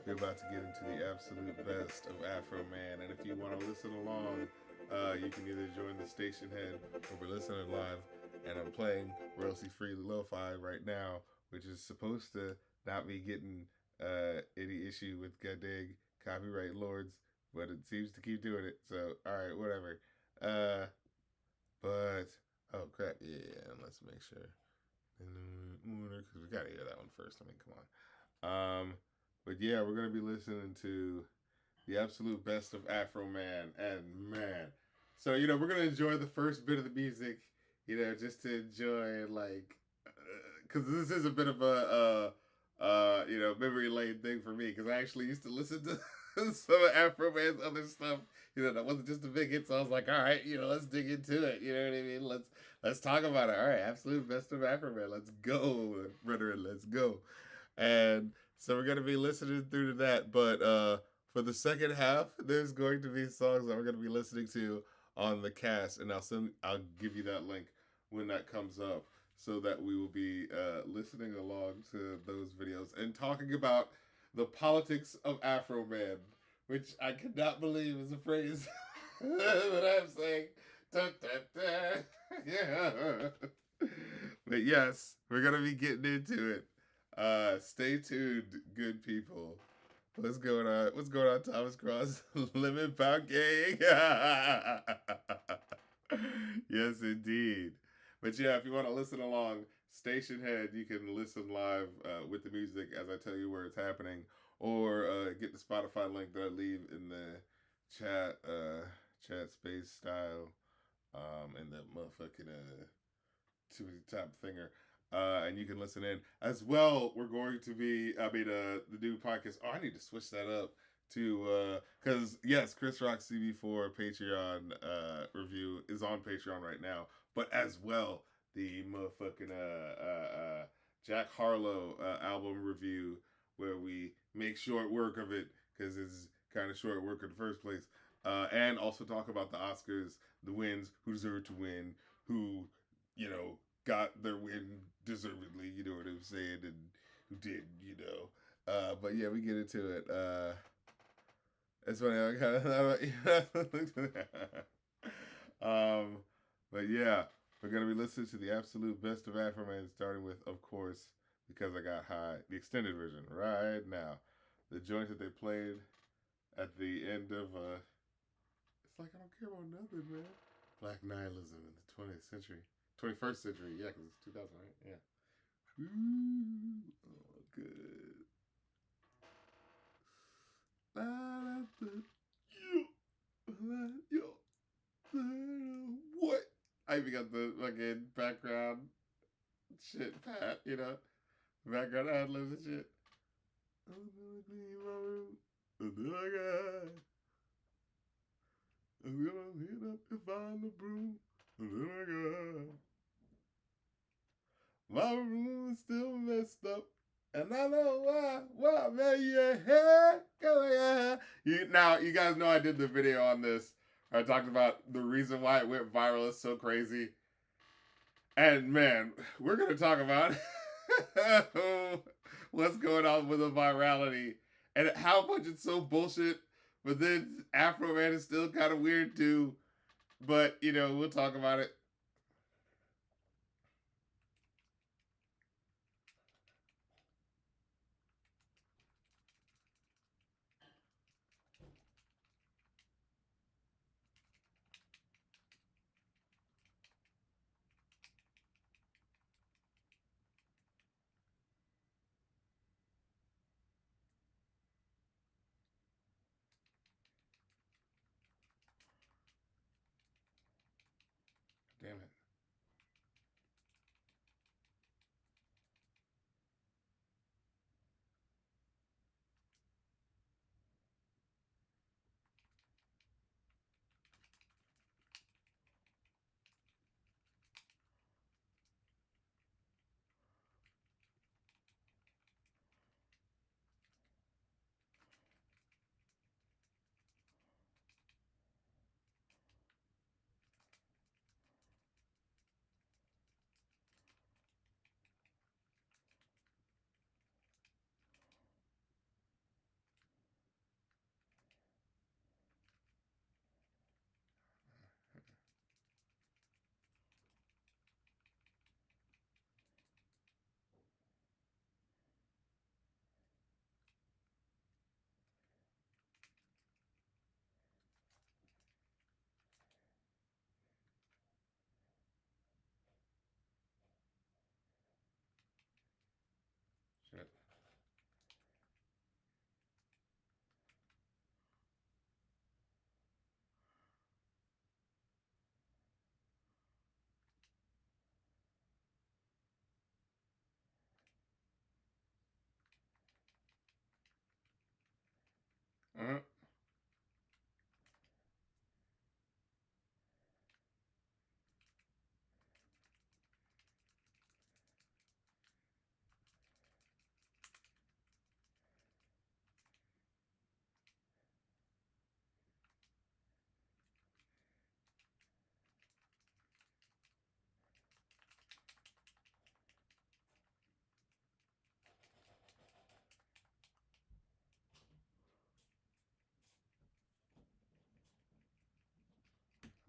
we're about to get into the absolute best of Afroman. And if you want to listen along, you can either join the station head or we're listening live. And I'm playing royalty free lo-fi right now, which is supposed to not be getting any issue with Gadig copyright lords, but it seems to keep doing it. So, all right, whatever. Uh, but oh crap, yeah, and let's make sure because we gotta hear that one first. I mean, come on. But yeah, we're gonna be listening to the absolute best of Afroman, and man, so we're gonna enjoy the first bit of the music, just to enjoy like, because this is a bit of a memory lane thing for me because I actually used to listen to some of Afroman's other stuff. That wasn't just a big hit, so I was like, all right, let's dig into it. You know what I mean? Let's talk about it. All right, absolute best of Afroman. Let's go, brother. Let's go. And so we're gonna be listening through to that, but for the second half, there's going to be songs that we're gonna be listening to on the cast, and I'll give you that link when that comes up, so that we will be listening along to those videos and talking about the politics of Afroman, which I could not believe is a phrase that I'm saying. Da, da, da. Yeah. But yes, we're gonna be getting into it. Stay tuned, good people. What's going on? What's going on, Thomas Cross? Lemon Pound Gang. Yes, indeed. But yeah, if you want to listen along, Station Head, you can listen live with the music as I tell you where it's happening, or get the Spotify link that I leave in the chat space style, in the motherfucking to the top thinger. And you can listen in as well. We're going to be, the new podcast. Oh, I need to switch that up to, because yes, Chris Rock CB4 Patreon review is on Patreon right now, but as well, the motherfucking Jack Harlow album review, where we make short work of it because it's kind of short work in the first place. And also talk about the Oscars, the wins, who deserved to win, who, got their win deservedly, you know what I'm saying, and who didn't. But yeah, we get into it. It's funny, I kind of but yeah, we're gonna be listening to the absolute best of Afroman, starting with, of course, Because I Got High, the extended version, right now. The joint that they played at the end of it's like I don't care about nothing, man. Black nihilism in the 20th century. 21st century, yeah, because it's 2000, right? Yeah. Ooh, oh, good. What? I even got the fucking background shit, Pat, background ad libs and shit. I'm gonna clean my room. Until I got. I'm gonna hit up and find the broom. Until I got. My room is still messed up. And I know why, man, now, you guys know I did the video on this. I talked about the reason why it went viral is so crazy. And man, we're going to talk about what's going on with the virality and how much it's so bullshit. But then Afroman is still kind of weird too. But, we'll talk about it. Uh-huh.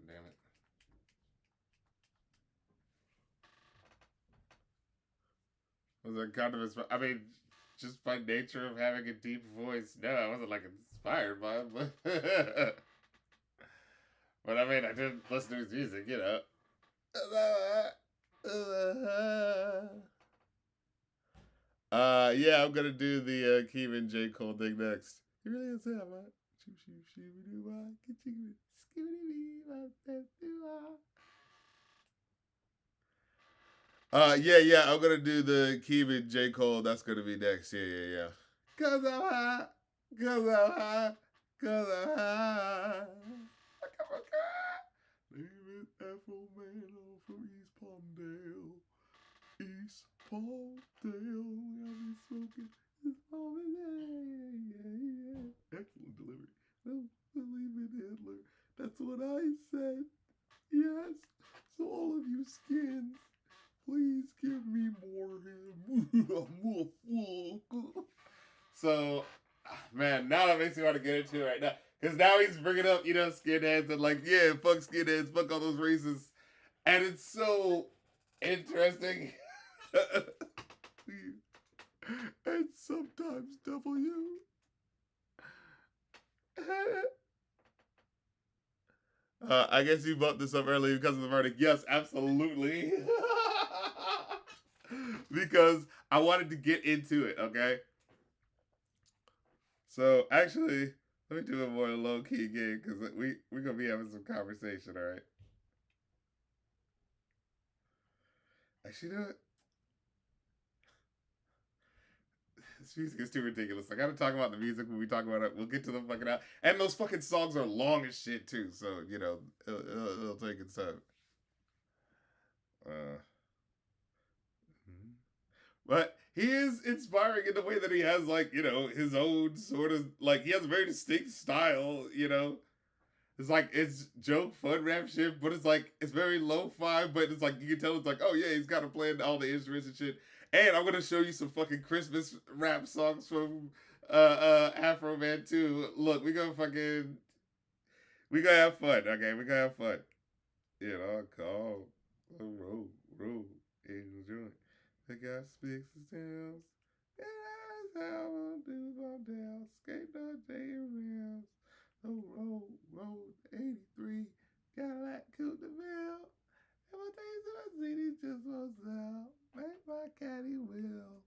Damn it. Was that kind of I mean, just by nature of having a deep voice, no, I wasn't like inspired by it, but but I mean, I did listen to his music, you know. Yeah, I'm gonna do the Kevin J. Cole thing next. You really say I'm a yeah, I'm gonna do the Kevin J. Cole. That's gonna be next. Yeah. Cause I'm high, cause I'm high, cause I'm high. Name it Afroman from East Palmdale. East Palmdale. I'll be smoking East Palmdale. Excellent delivery. No, believe in Hitler. That's what I said. Yes. So all of you skins, please give me more him. So, man, now that makes me want to get into it right now. Because now he's bringing up, you know, skinheads and like, yeah, fuck skinheads, fuck all those races. And it's so interesting. And sometimes W. I guess you brought this up earlier because of the verdict. Yes, absolutely. Because I wanted to get into it, okay? So actually, let me do a more low key game because we're gonna be having some conversation, all right? Actually, you know what? This music is too ridiculous. I gotta talk about the music when we talk about it. We'll get to the fucking out, and those fucking songs are long as shit too. So you know, it'll take its time. Uh, but he is inspiring in the way that he has, like, you know, his own sort of, like, he has a very distinct style, you know. It's like, it's joke, fun rap shit, but it's like, it's very lo-fi, but it's like, you can tell it's like, oh yeah, he's kind of playing all the instruments and shit. And I'm gonna show you some fucking Christmas rap songs from Afroman too. Look, we gonna have fun, okay? We gonna have fun. You know, call the road, angel joint. The guy speaks his tales. And that's how I do my down. Skate the day rims. The road 83. Cadillac Coupe de Ville. And my things in my city just won't sell. Make my caddy will.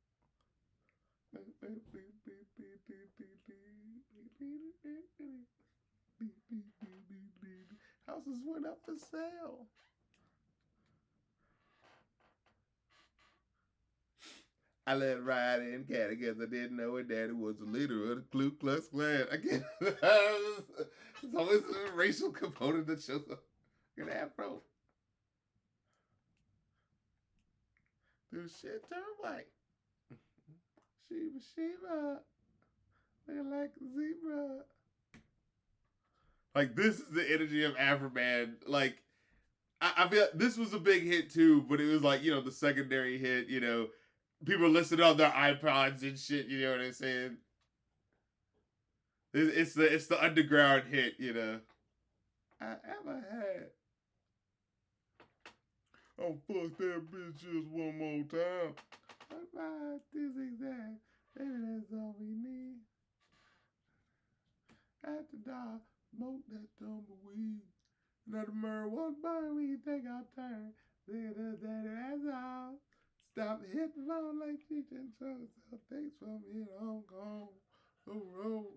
Houses went up for sale. I let ride in cat because I didn't know her daddy was the leader of the Ku Klux Klan. Again, it's always a racial component that shows up in Afro. Dude, shit turn white. Sheba, looking like a zebra. Like, this is the energy of Afroman. Like, I feel this was a big hit too, but it was like, you know, the secondary hit, you know, people listening on their iPods and shit, you know what I'm saying? It's the underground hit, you know. I ever had. Oh fuck that bitch just one more time. Alright, this exact. Maybe that's all we need. At the door, smoke that tumbleweed. Another marijuana burn, we can take our turn. That's all. Stop hitting the phone like cheech and chong. So thanks from here on gone. Oh, roll,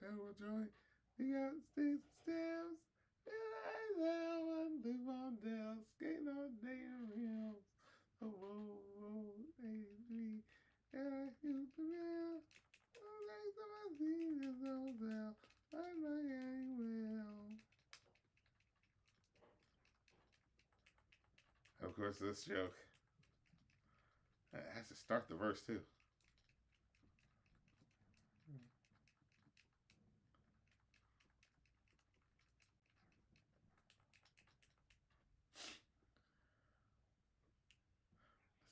and a joint. We got sticks and stems. And I one live on down, skating on damn rims. Oh, roll, 83. And I shoot the mill. Oh, thanks to my seniors on down. verse of this joke. It has to start the verse too.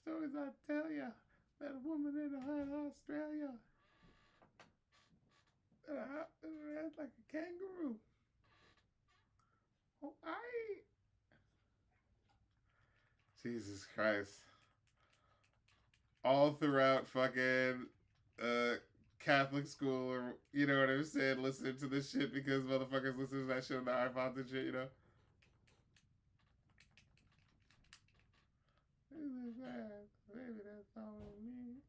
Stories I tell ya that a woman in Australia that had like a kangaroo. Oh, Jesus Christ. All throughout fucking Catholic school, or you know what I'm saying, listening to this shit because motherfuckers listen to that shit on the iPods and shit, you know? Maybe that's all it means.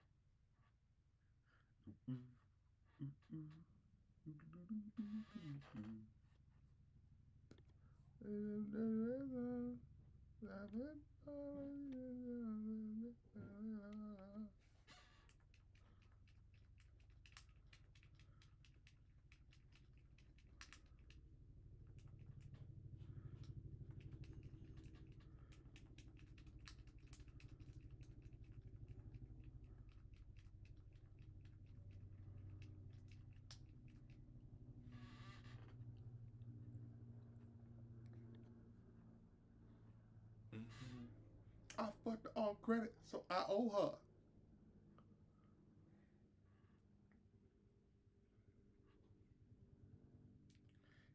I fucked on credit, so I owe her.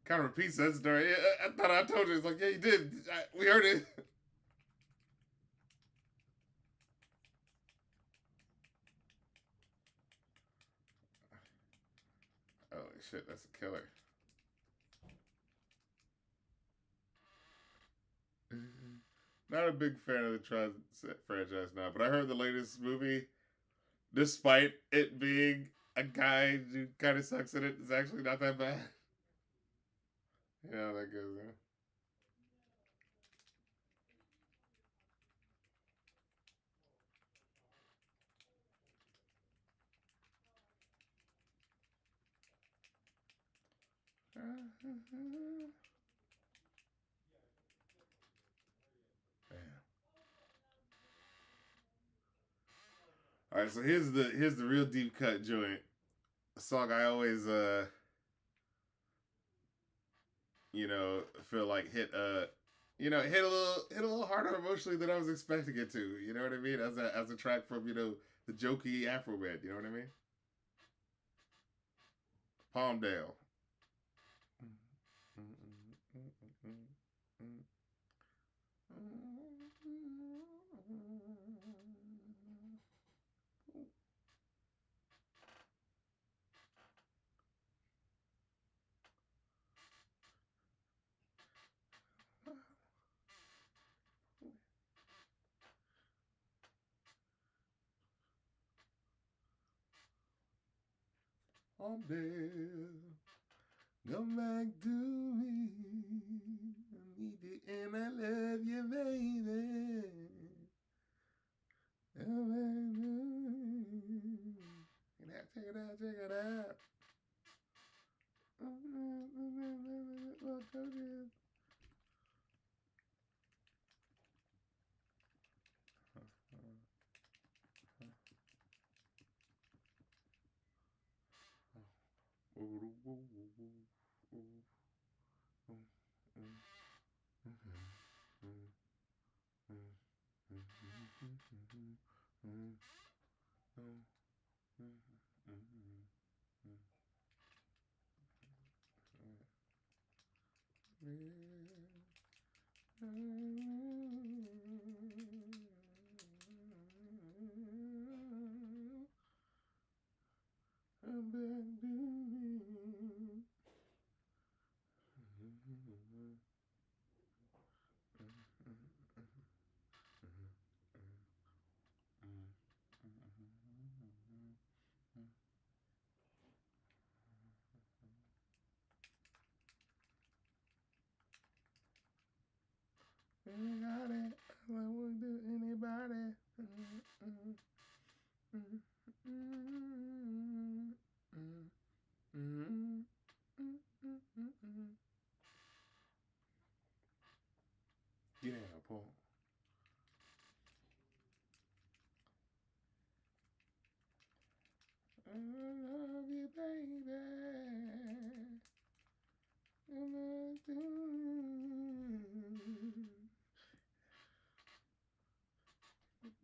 Kind of repeats that story. I thought I told you. It's like, yeah, you did. We heard it. Holy shit, that's a killer. Not a big fan of the Tron franchise now, but I heard the latest movie, despite it being a guy who kind of sucks in it, is actually not that bad. Yeah, that goes. All right, so here's the real deep cut joint. A song I always you know, feel like hit hit a little harder emotionally than I was expecting it to. You know what I mean? As a track from, you know, the jokey Afroman. You know what I mean? Palmdale. Palmdale, come back to me. I need you and I love you, baby. Come back to me. Check it out, check it out. Anybody, I would do anybody. Yeah, Paul. I love you, baby.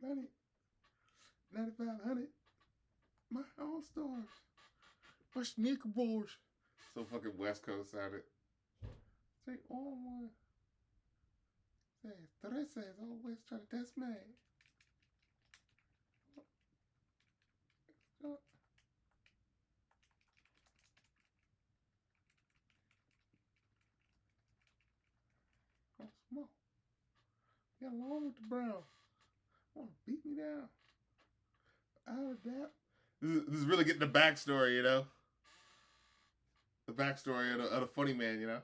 Money, 9500. My all stars. My sneaker boys. So fucking West Coast sounded. Say on one. Say, says always try to test me. Oh, smoke. Get along with the brown. Want to beat me down? Out of that. This is really getting the backstory, you know? The backstory of the funny man, you know?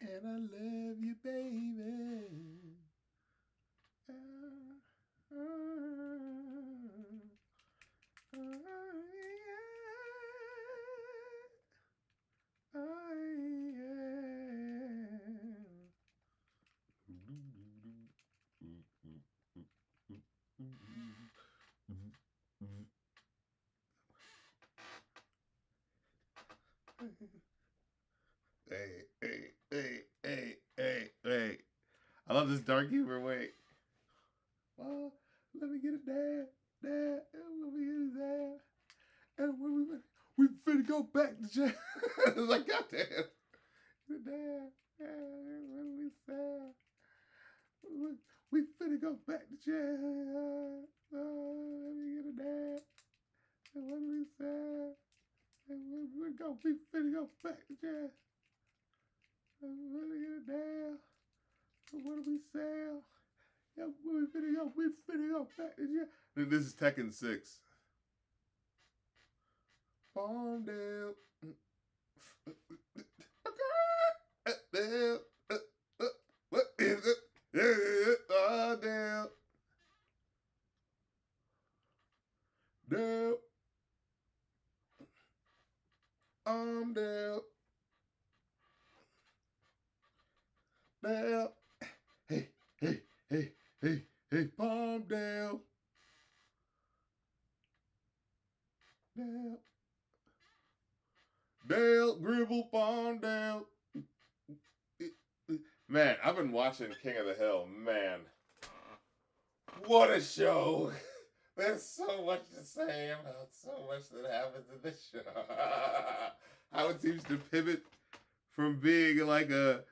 And I love you, baby. Hey. I love this dark humor. Wait. Well, let me get it, Dad. Let me get his dad. And we finna go back to jail. It's like, goddamn. Dad, what we say? We finna go back to jail. Let me get a dad. And what do we say? We finna go back to jail. Let me get a dad. What do we say? Yeah, we finna go back to jail. This is Tekken 6. Palmdale. What is it? Oh, damn. Damn. Damn. Damn. Hey, Palmdale. Dale, Gribble, Palmdale. Man, I've been watching King of the Hill. Man, what a show. There's so much to say about so much that happens in this show. How it seems to pivot from being like a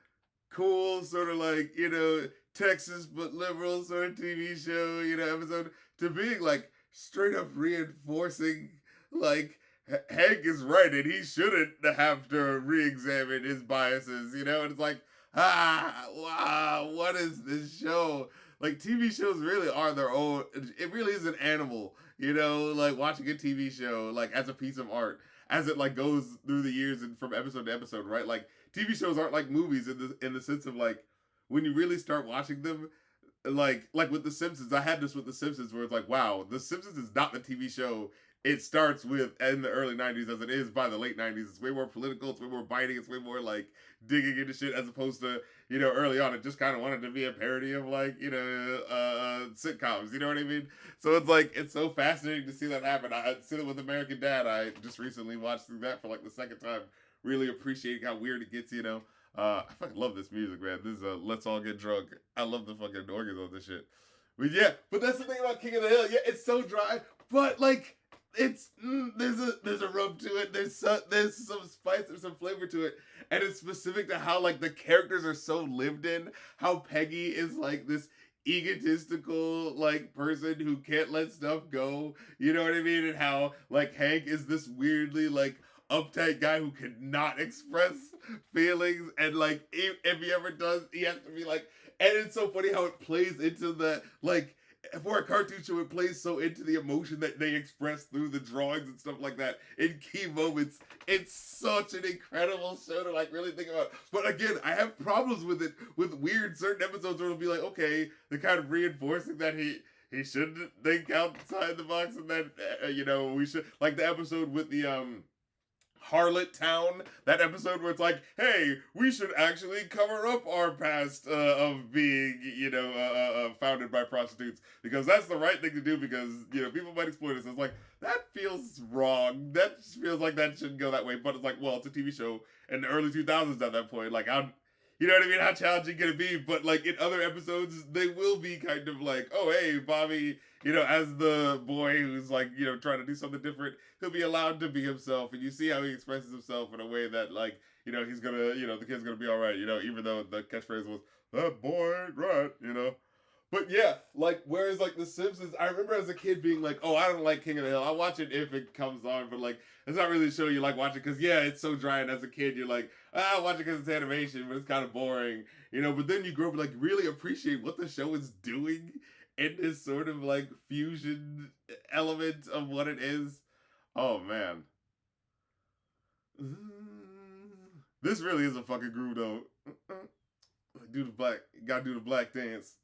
cool sort of like, you know, Texas but liberal sort of TV show, you know, episode, to being like straight up reinforcing like Hank is right and he shouldn't have to re-examine his biases, you know? And it's like, wow, what is this show? Like, TV shows really are their own, it really is an animal, you know? Like, watching a TV show, like, as a piece of art, as it, like, goes through the years and from episode to episode, right? Like, TV shows aren't like movies in the sense of, like, when you really start watching them, like with The Simpsons, I had this with The Simpsons where it's like, wow, The Simpsons is not the TV show it starts with in the early '90s as it is by the late '90s. It's way more political. It's way more biting. It's way more like digging into shit as opposed to early on it just kind of wanted to be a parody of like sitcoms. You know what I mean? So it's like it's so fascinating to see that happen. I see it with American Dad. I just recently watched through that for like the second time, really appreciating how weird it gets. I fucking love this music, man. This is Let's All Get Drunk. I love the fucking organs on this shit. But yeah, but that's the thing about King of the Hill. Yeah, it's so dry, but like there's a rub to it. There's some spice and some flavor to it, and it's specific to how like the characters are so lived in. How Peggy is like this egotistical like person who can't let stuff go. You know what I mean? And how like Hank is this weirdly like uptight guy who cannot express feelings, and like if he ever does, he has to be like. And it's so funny how it plays into the like for a cartoon show, it plays so into the emotion that they express through the drawings and stuff like that in key moments. It's such an incredible show to like really think about. But again, I have problems with it with weird certain episodes where it'll be like, okay, they're kind of reinforcing that he shouldn't think outside the box, and that we should like the episode with the Harlot Town, that episode where it's like, hey, we should actually cover up our past of being, founded by prostitutes, because that's the right thing to do, because, people might exploit us. It's like, that feels wrong. That just feels like that shouldn't go that way. But it's like, well, it's a TV show in the early 2000s at that point. Like, you know what I mean? How challenging can it be? But, like, in other episodes, they will be kind of like, oh, hey, Bobby, as the boy who's, like, trying to do something different, he'll be allowed to be himself. And you see how he expresses himself in a way that, like, he's gonna, the kid's gonna be all right, even though the catchphrase was, that boy ain't right. But yeah, like, whereas, like, The Simpsons, I remember as a kid being like, oh, I don't like King of the Hill. I'll watch it if it comes on, but, like, it's not really a show you like watching, because, yeah, it's so dry, and as a kid, you're like, I'll watch it because it's animation, but it's kind of boring, but then you grow up and, like, really appreciate what the show is doing in this sort of, like, fusion element of what it is. Oh, man. This really is a fucking groove, though. Gotta do the black dance.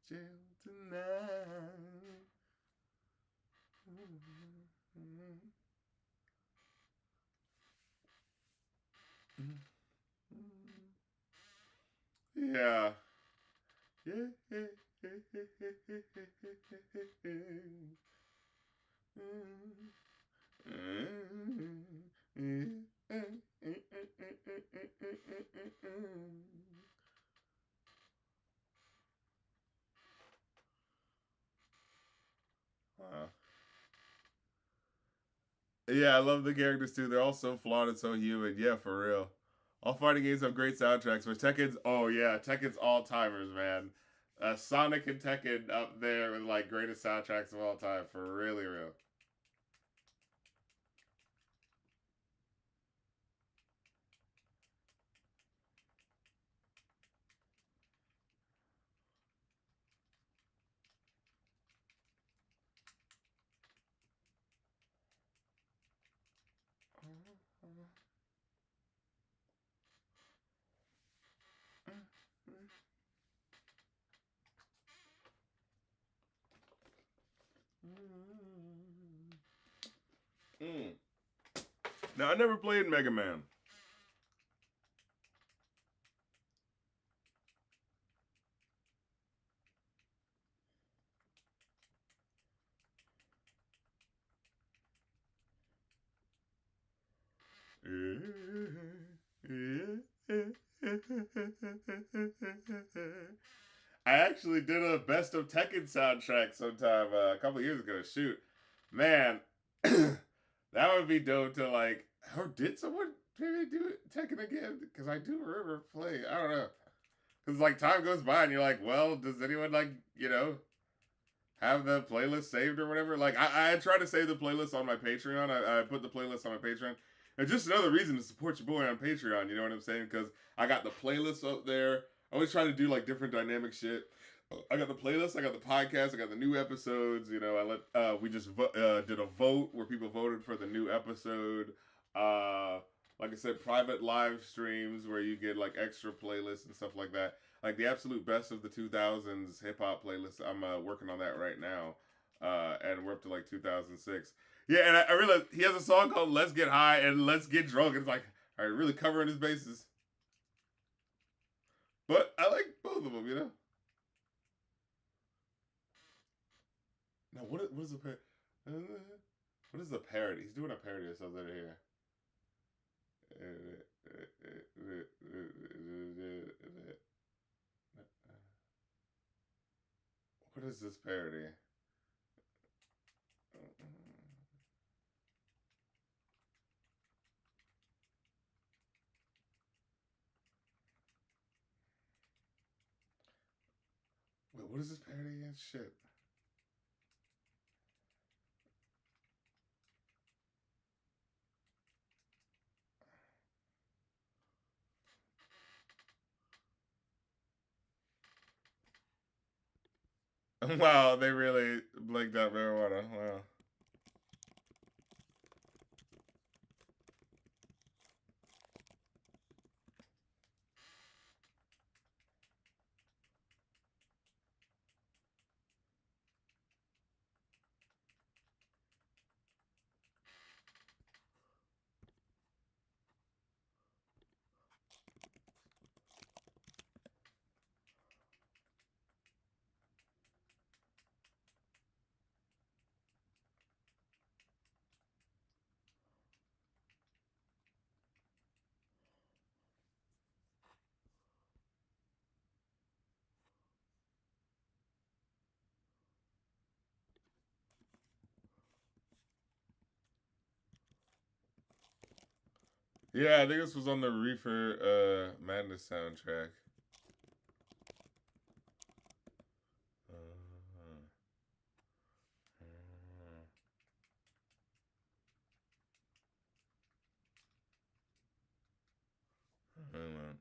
Jail tonight. Yeah. Yeah. Wow. Yeah, I love the characters too. They're all so flawed and so human. Yeah, for real. All fighting games have great soundtracks, but Tekken's, oh yeah, Tekken's all timers, man. Sonic and Tekken up there with like greatest soundtracks of all time, for really real. Mm. Now I never played Mega Man. I actually did a best of Tekken soundtrack sometime a couple years ago. Shoot, man, that would be dope to like. Or did someone maybe do it Tekken again? Because I do remember playing. I don't know. Because like time goes by and you're like, well, does anyone like have the playlist saved or whatever? Like I try to save the playlist on my Patreon. I put the playlist on my Patreon. And just another reason to support your boy on Patreon, you know what I'm saying? Because I got the playlist up there. I always try to do like different dynamic shit. I got the playlist, I got the podcast, I got the new episodes. We just did a vote where people voted for the new episode. Like I said, private live streams where you get like extra playlists and stuff like that. Like the absolute best of the 2000s hip hop playlist. I'm working on that right now, and we're up to like 2006. Yeah, and I realized he has a song called "Let's Get High" and "Let's Get Drunk." It's like, all right, really covering his bases. But I like both of them, you know. Now, what is the what is the parody? He's doing a parody of something here. What is this parody? Wait, what is this parody again? Shit. Wow, they really blanked out marijuana. Wow. Yeah, I think this was on the Reefer Madness soundtrack. Hang on.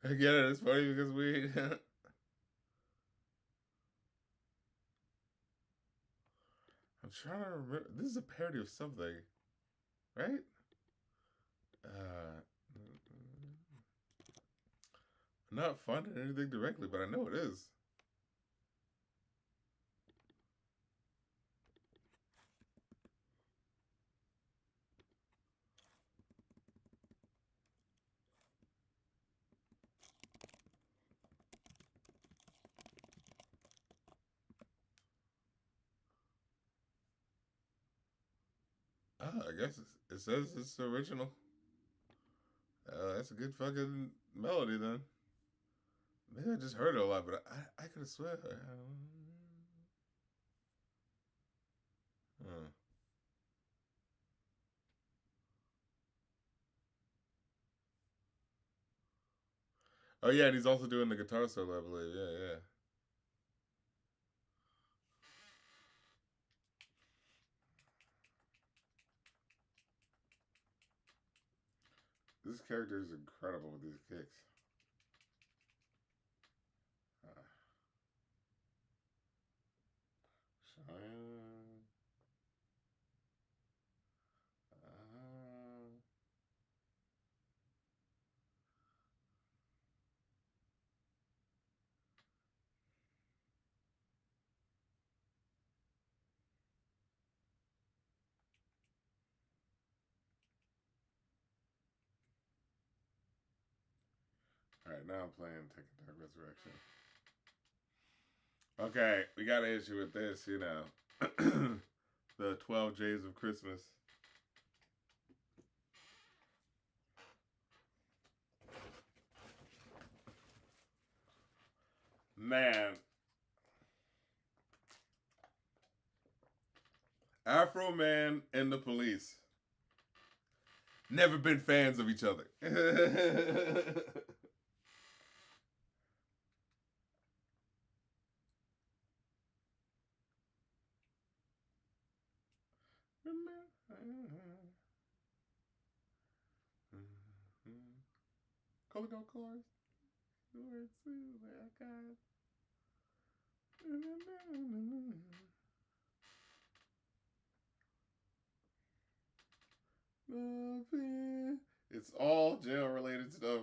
I get it. It's funny because we. I'm trying to remember. This is a parody of something, right? Uh, not funding anything directly, but I know it is. I guess it says it's original. That's a good fucking melody then. Maybe I just heard it a lot, but I could have swear. Huh. Oh yeah, and he's also doing the guitar solo, I believe. Yeah, yeah. This character is incredible with these kicks. Uh, Cheyenne. Uh, all right, now I'm playing Tekken Tag Resurrection. Okay, we got an issue with this, you know. The 12 J's of Christmas. Man, Afroman and the Police. Never been fans of each other. Color go chorus. Words too, like God. It's all jail related stuff.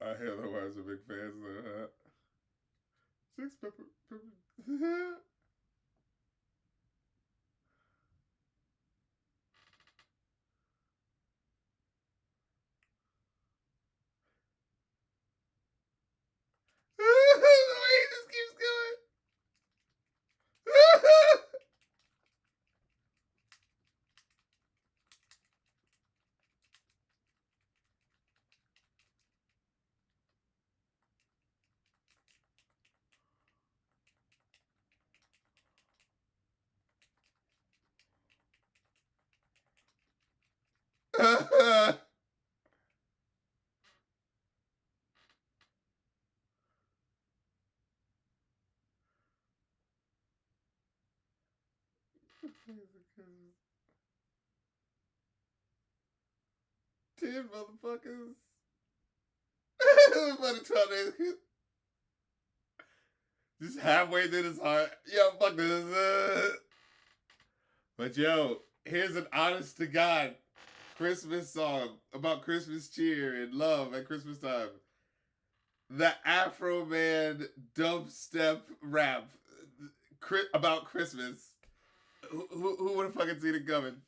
I hear the wives are big fans of that. Six pepper. The way he just keeps going. Ten motherfuckers. By the time they just halfway through this heart, yo, fuck this. But yo, here's an honest to God Christmas song about Christmas cheer and love at Christmas time. The Afroman dubstep rap about Christmas. Who would have fucking seen it coming?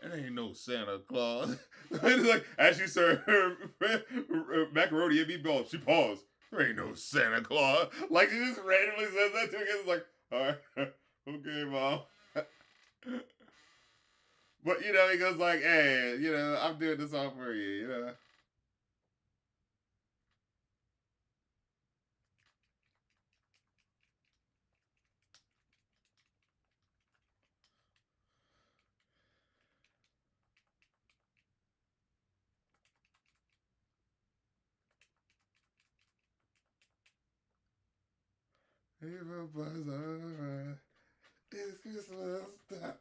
It ain't no Santa Claus. It's like, as you serve macaroni and meatballs, she paused. There ain't no Santa Claus. Like, she just randomly says that to her. It's like, all right, okay, mom. But, you know, he goes like, hey, you know, I'm doing this all for you, you know. Everybody's alright. It's Christmas time.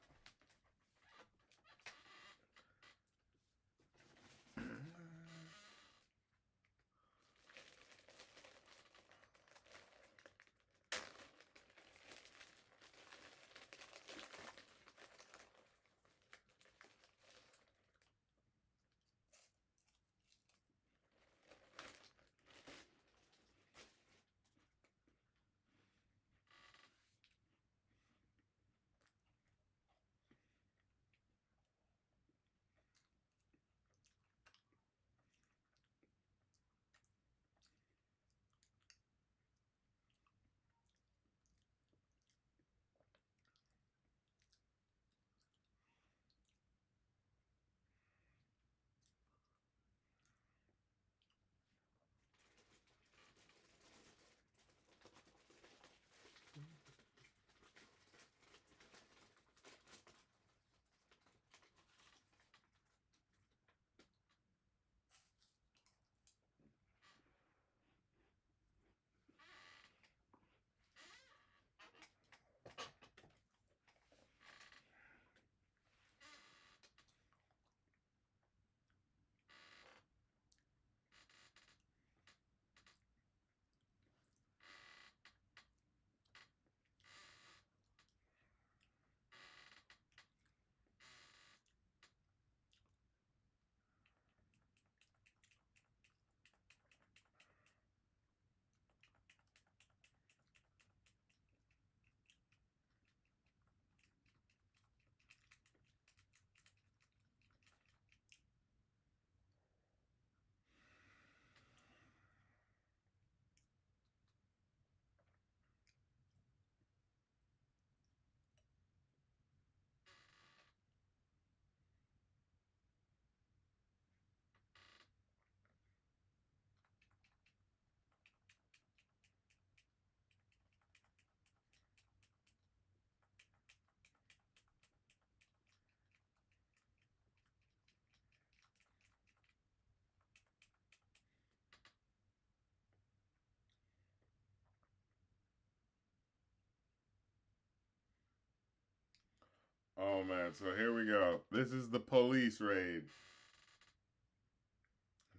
Oh man, so here we go. This is the police raid.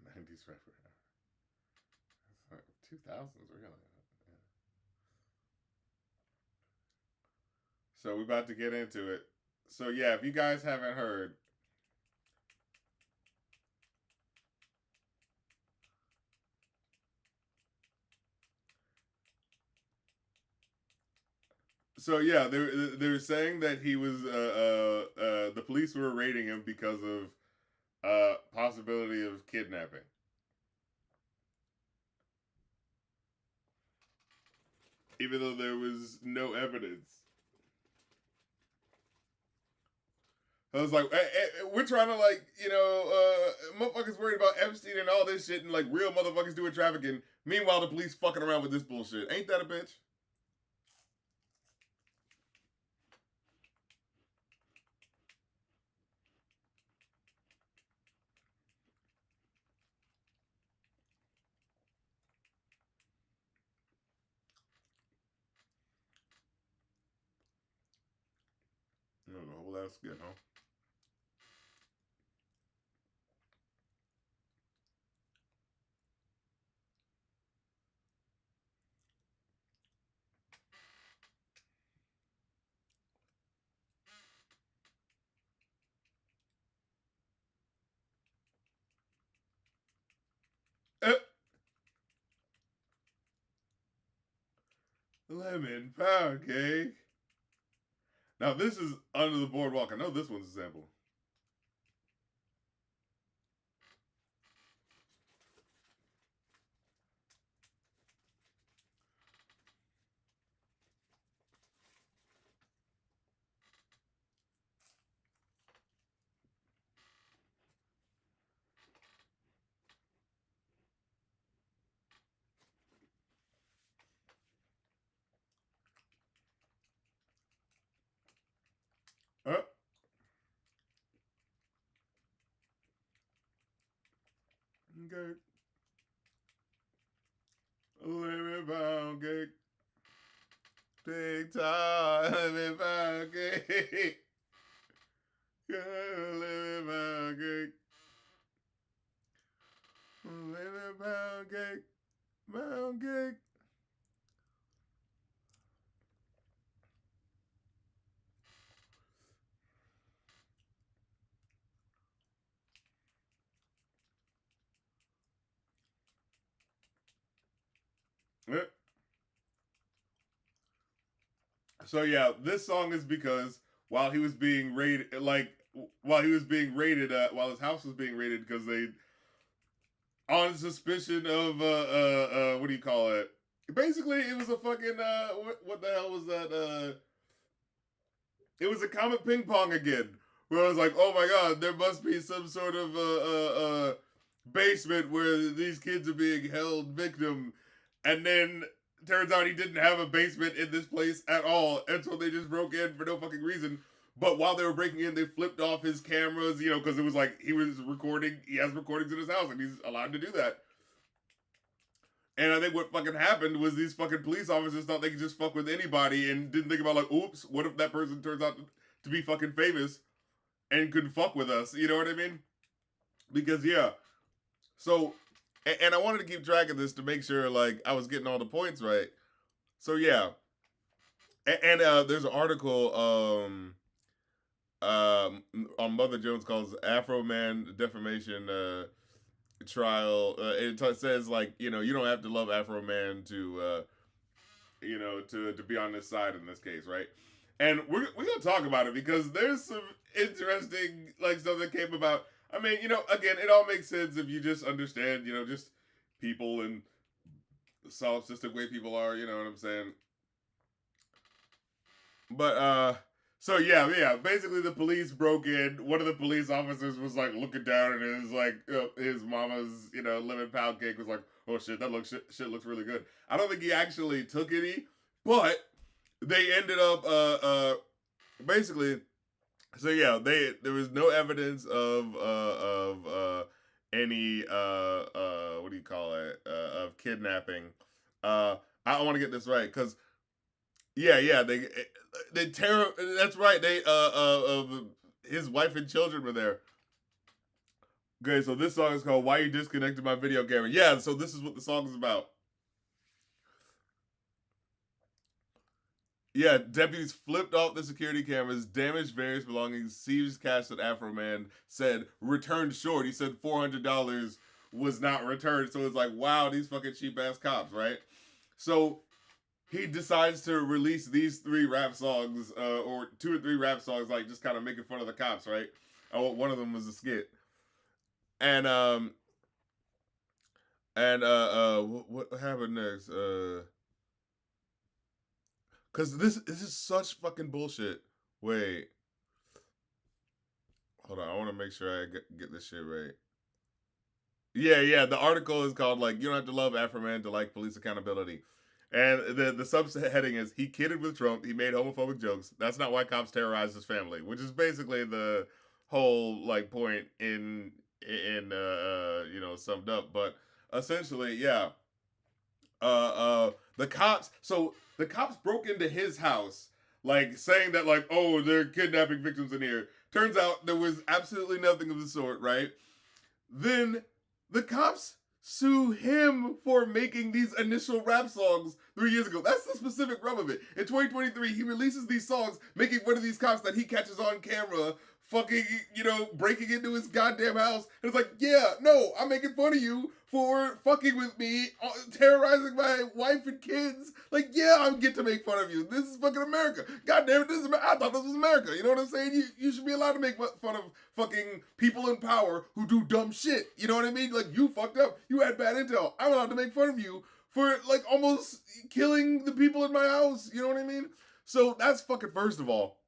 90s record. 2000s, really. Yeah. So we're about to get into it. So yeah, if you guys haven't heard, so yeah, they're saying that he was the police were raiding him because of possibility of kidnapping, even though there was no evidence. I was like, we're trying to like, motherfuckers worried about Epstein and all this shit, and like real motherfuckers doing trafficking. Meanwhile, the police fucking around with this bullshit. Ain't that a bitch? No, the whole ass skit, huh? Uh, lemon pound cake. Now this is Under the Boardwalk. I know this one's a sample. Uh, cake. Lemon pound cake. Take time, lemon pound cake. Lemon pound cake. Lemon pound cake. Pound cake. Uh, So yeah, this song is because while he was being raided, while his house was being raided, because they on suspicion of what do you call it? Basically, it was a fucking what the hell was that? It was a comet ping pong again, where I was like, oh my god, there must be some sort of basement where these kids are being held victim, and then turns out he didn't have a basement in this place at all, and so they just broke in for no fucking reason. But while they were breaking in, they flipped off his cameras, because it was like he was recording. He has recordings in his house, and he's allowed to do that. And I think what fucking happened was these fucking police officers thought they could just fuck with anybody and didn't think about like, oops, what if that person turns out to be fucking famous and could fuck with us? You know what I mean? Because yeah. So, and I wanted to keep track of this to make sure like I was getting all the points right. So yeah, and there's an article on Mother Jones called Afroman defamation trial. It says like you don't have to love Afroman to to be on this side in this case, right? And we're gonna talk about it because there's some interesting like stuff that came about. I mean, again, it all makes sense if you just understand, just people and the solipsistic way people are. You know what I'm saying? But so yeah. Basically, the police broke in. One of the police officers was like looking down, and his mama's lemon pound cake was like, oh shit, that looks shit looks really good. I don't think he actually took any, but they ended up basically. So yeah, there was no evidence of any what do you call it of kidnapping. I want to get this right because Yeah. They tear. That's right. His wife and children were there. Okay, so this song is called "Why You Disconnected My Video Camera." Yeah, so this is what the song is about. Yeah, deputies flipped off the security cameras, damaged various belongings, seized cash that Afroman said returned short. He said $400 was not returned. So it's like, wow, these fucking cheap ass cops, right? So he decides to release these three rap songs, or two or three rap songs, like just kind of making fun of the cops, right? Oh, one of them was a skit, and what happened next? Cause this is such fucking bullshit. Wait, hold on. I want to make sure I get this shit right. Yeah. The article is called like "You Don't Have to Love Afroman to Like Police Accountability," and the subheading is "He kidded with Trump. He made homophobic jokes. That's not why cops terrorized his family," which is basically the whole like point in summed up. But essentially, yeah, the cops. So the cops broke into his house, like saying that like, oh, they're kidnapping victims in here. Turns out there was absolutely nothing of the sort, right? Then the cops sue him for making these initial rap songs 3 years ago. That's the specific rub of it. In 2023, he releases these songs making fun of these cops that he catches on camera fucking, breaking into his goddamn house. And it's like, yeah, no, I'm making fun of you for fucking with me, terrorizing my wife and kids. Like, yeah, I get to make fun of you. This is fucking America. God damn it, this is I thought this was America. You know what I'm saying? You should be allowed to make fun of fucking people in power who do dumb shit. You know what I mean? Like, you fucked up. You had bad intel. I'm allowed to make fun of you for, like, almost killing the people in my house. You know what I mean? So that's fucking first of all.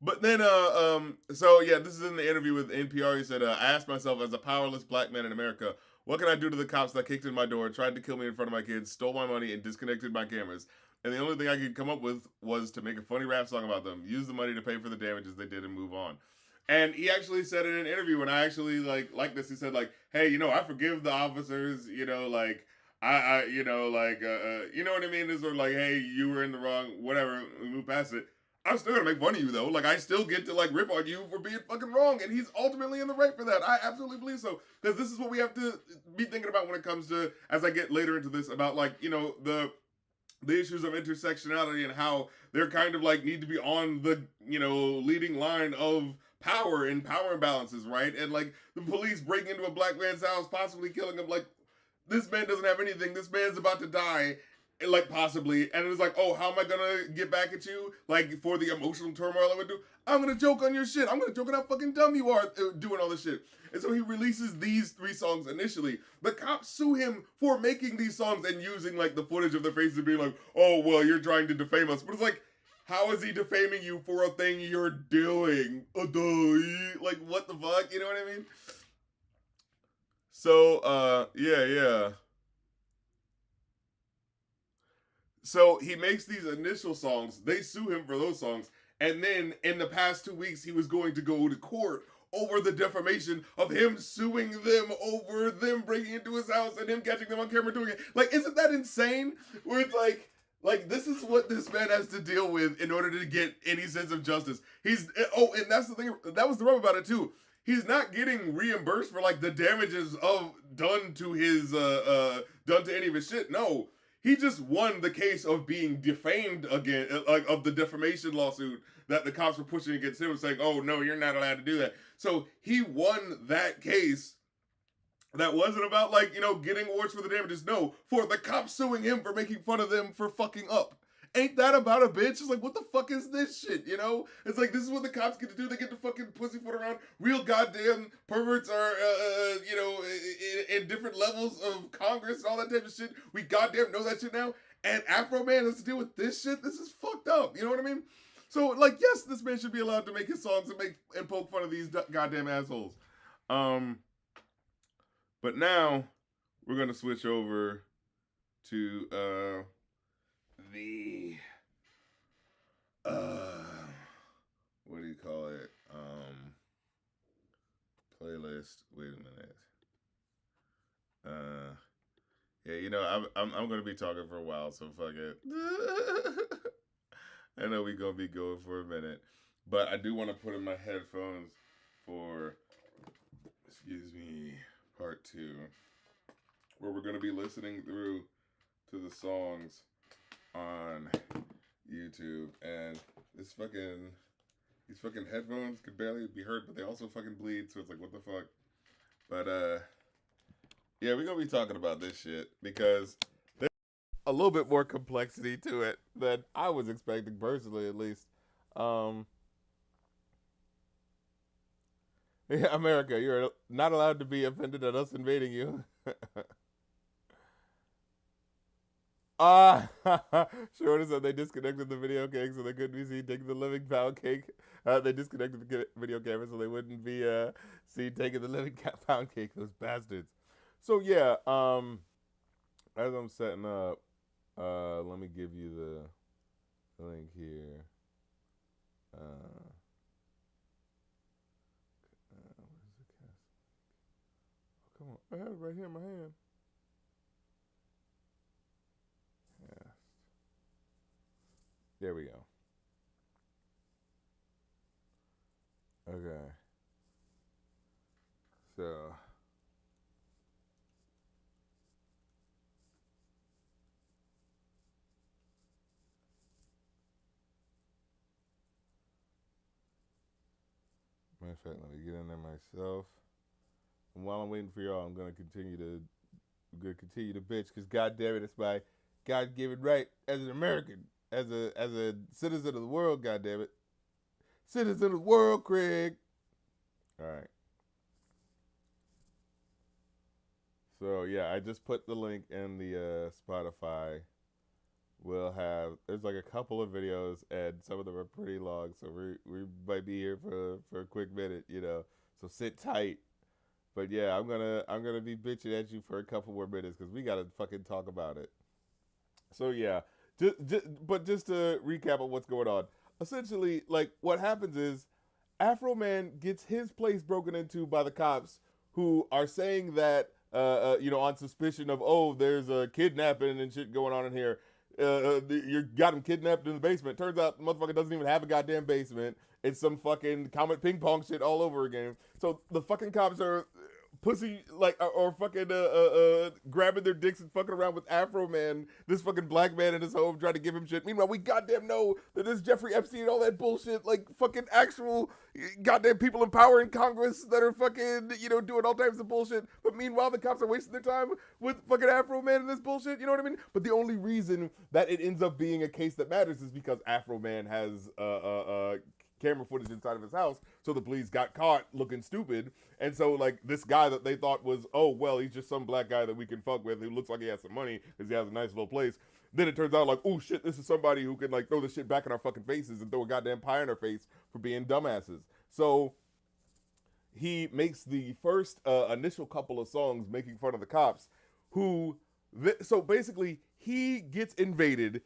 But then, so yeah, this is in the interview with NPR. He said, "I asked myself, as a powerless black man in America, what can I do to the cops that kicked in my door, tried to kill me in front of my kids, stole my money, and disconnected my cameras? And the only thing I could come up with was to make a funny rap song about them, use the money to pay for the damages they did, and move on." And he actually said in an interview, when I actually like this, he said like, "Hey, I forgive the officers, like." You know what I mean? Is sort of like, hey, you were in the wrong, whatever. We move past it. I'm still gonna make fun of you though. Like I still get to like rip on you for being fucking wrong, and he's ultimately in the right for that. I absolutely believe so because this is what we have to be thinking about when it comes to, as I get later into this, about like the issues of intersectionality and how they're kind of like need to be on the leading line of power and power imbalances, right? And like the police breaking into a black man's house, possibly killing him, like this man doesn't have anything. This man's about to die, like possibly. And it was like, oh, how am I gonna get back at you? Like for the emotional turmoil I would do. I'm gonna joke on your shit. I'm gonna joke on how fucking dumb you are doing all this shit. And so he releases these three songs initially. The cops sue him for making these songs and using like the footage of their faces and being like, oh, well, you're trying to defame us. But it's like, how is he defaming you for a thing you're doing? Like, what the fuck? You know what I mean? So, yeah. So he makes these initial songs. They sue him for those songs. And then in the past 2 weeks, he was going to go to court over the defamation of him suing them over them breaking into his house and him catching them on camera doing it. Like, isn't that insane? Where it's like this is what this man has to deal with in order to get any sense of justice. And that's the thing. That was the rub about it too. He's not getting reimbursed for like the damages of done to his done to any of his shit. No, he just won the case of being defamed again, like of the defamation lawsuit that the cops were pushing against him, saying, "Oh no, you're not allowed to do that." So he won that case. That wasn't about like getting awards for the damages. No, for the cops suing him for making fun of them for fucking up. Ain't that about a bitch? It's like, what the fuck is this shit? It's like this is what the cops get to do. They get to fucking pussyfoot around. Real goddamn perverts are, in different levels of Congress and all that type of shit. We goddamn know that shit now. And Afroman has to deal with this shit. This is fucked up. You know what I mean? So, like, yes, this man should be allowed to make his songs and poke fun of these goddamn assholes. But now we're gonna switch over to the what do you call it? Playlist. Wait a minute. Yeah, I'm gonna be talking for a while, so fuck it. I know we gonna be going for a minute, but I do want to put in my headphones for, excuse me, part two, where we're gonna be listening through to the songs on YouTube, and this fucking these fucking headphones could barely be heard, but they also fucking bleed, so it's like, what the fuck? But yeah, we're gonna be talking about this shit because there's a little bit more complexity to it than I was expecting, personally, at least. Um, yeah, America, you're not allowed to be offended at us invading you. Ah, Shorty said they disconnected the video cake so they couldn't be seen taking the living pound cake. They disconnected the video camera so they wouldn't be seen taking the living pound cake. Those bastards. So yeah, as I'm setting up, let me give you the link here. Where's the cast? Oh, come on, I have it right here in my hand. Yeah, there we go. Okay, so matter of fact, let me get in there myself. And while I'm waiting for y'all, I'm gonna continue to bitch because God damn it, it's my God given right as an American, as a citizen of the world. God damn it, citizen of the world, Craig. All right. So yeah, I just put the link in the Spotify. We'll have there's like a couple of videos and some of them are pretty long, so we might be here for a quick minute, So sit tight. But yeah, I'm gonna be bitching at you for a couple more minutes because we gotta fucking talk about it. So yeah, just to recap on what's going on. Essentially, like what happens is Afroman gets his place broken into by the cops who are saying that on suspicion of, oh, there's a kidnapping and shit going on in here. You got him kidnapped in the basement. Turns out the motherfucker doesn't even have a goddamn basement. It's some fucking Comet ping pong shit all over again. So the fucking cops are pussy like or fucking grabbing their dicks and fucking around with Afroman, this fucking black man in his home, trying to give him shit. Meanwhile, we goddamn know that this Jeffrey Epstein and all that bullshit, like fucking actual goddamn people in power in Congress that are fucking doing all types of bullshit. But meanwhile, the cops are wasting their time with fucking Afroman and this bullshit. You know what I mean? But the only reason that it ends up being a case that matters is because Afroman has camera footage inside of his house, so the police got caught looking stupid. And so like this guy that they thought was, oh well, he's just some black guy that we can fuck with who looks like he has some money because he has a nice little place. Then it turns out like, oh shit, this is somebody who can like throw the shit back in our fucking faces and throw a goddamn pie in our face for being dumbasses. So he makes the first initial couple of songs making fun of the cops who so basically he gets invaded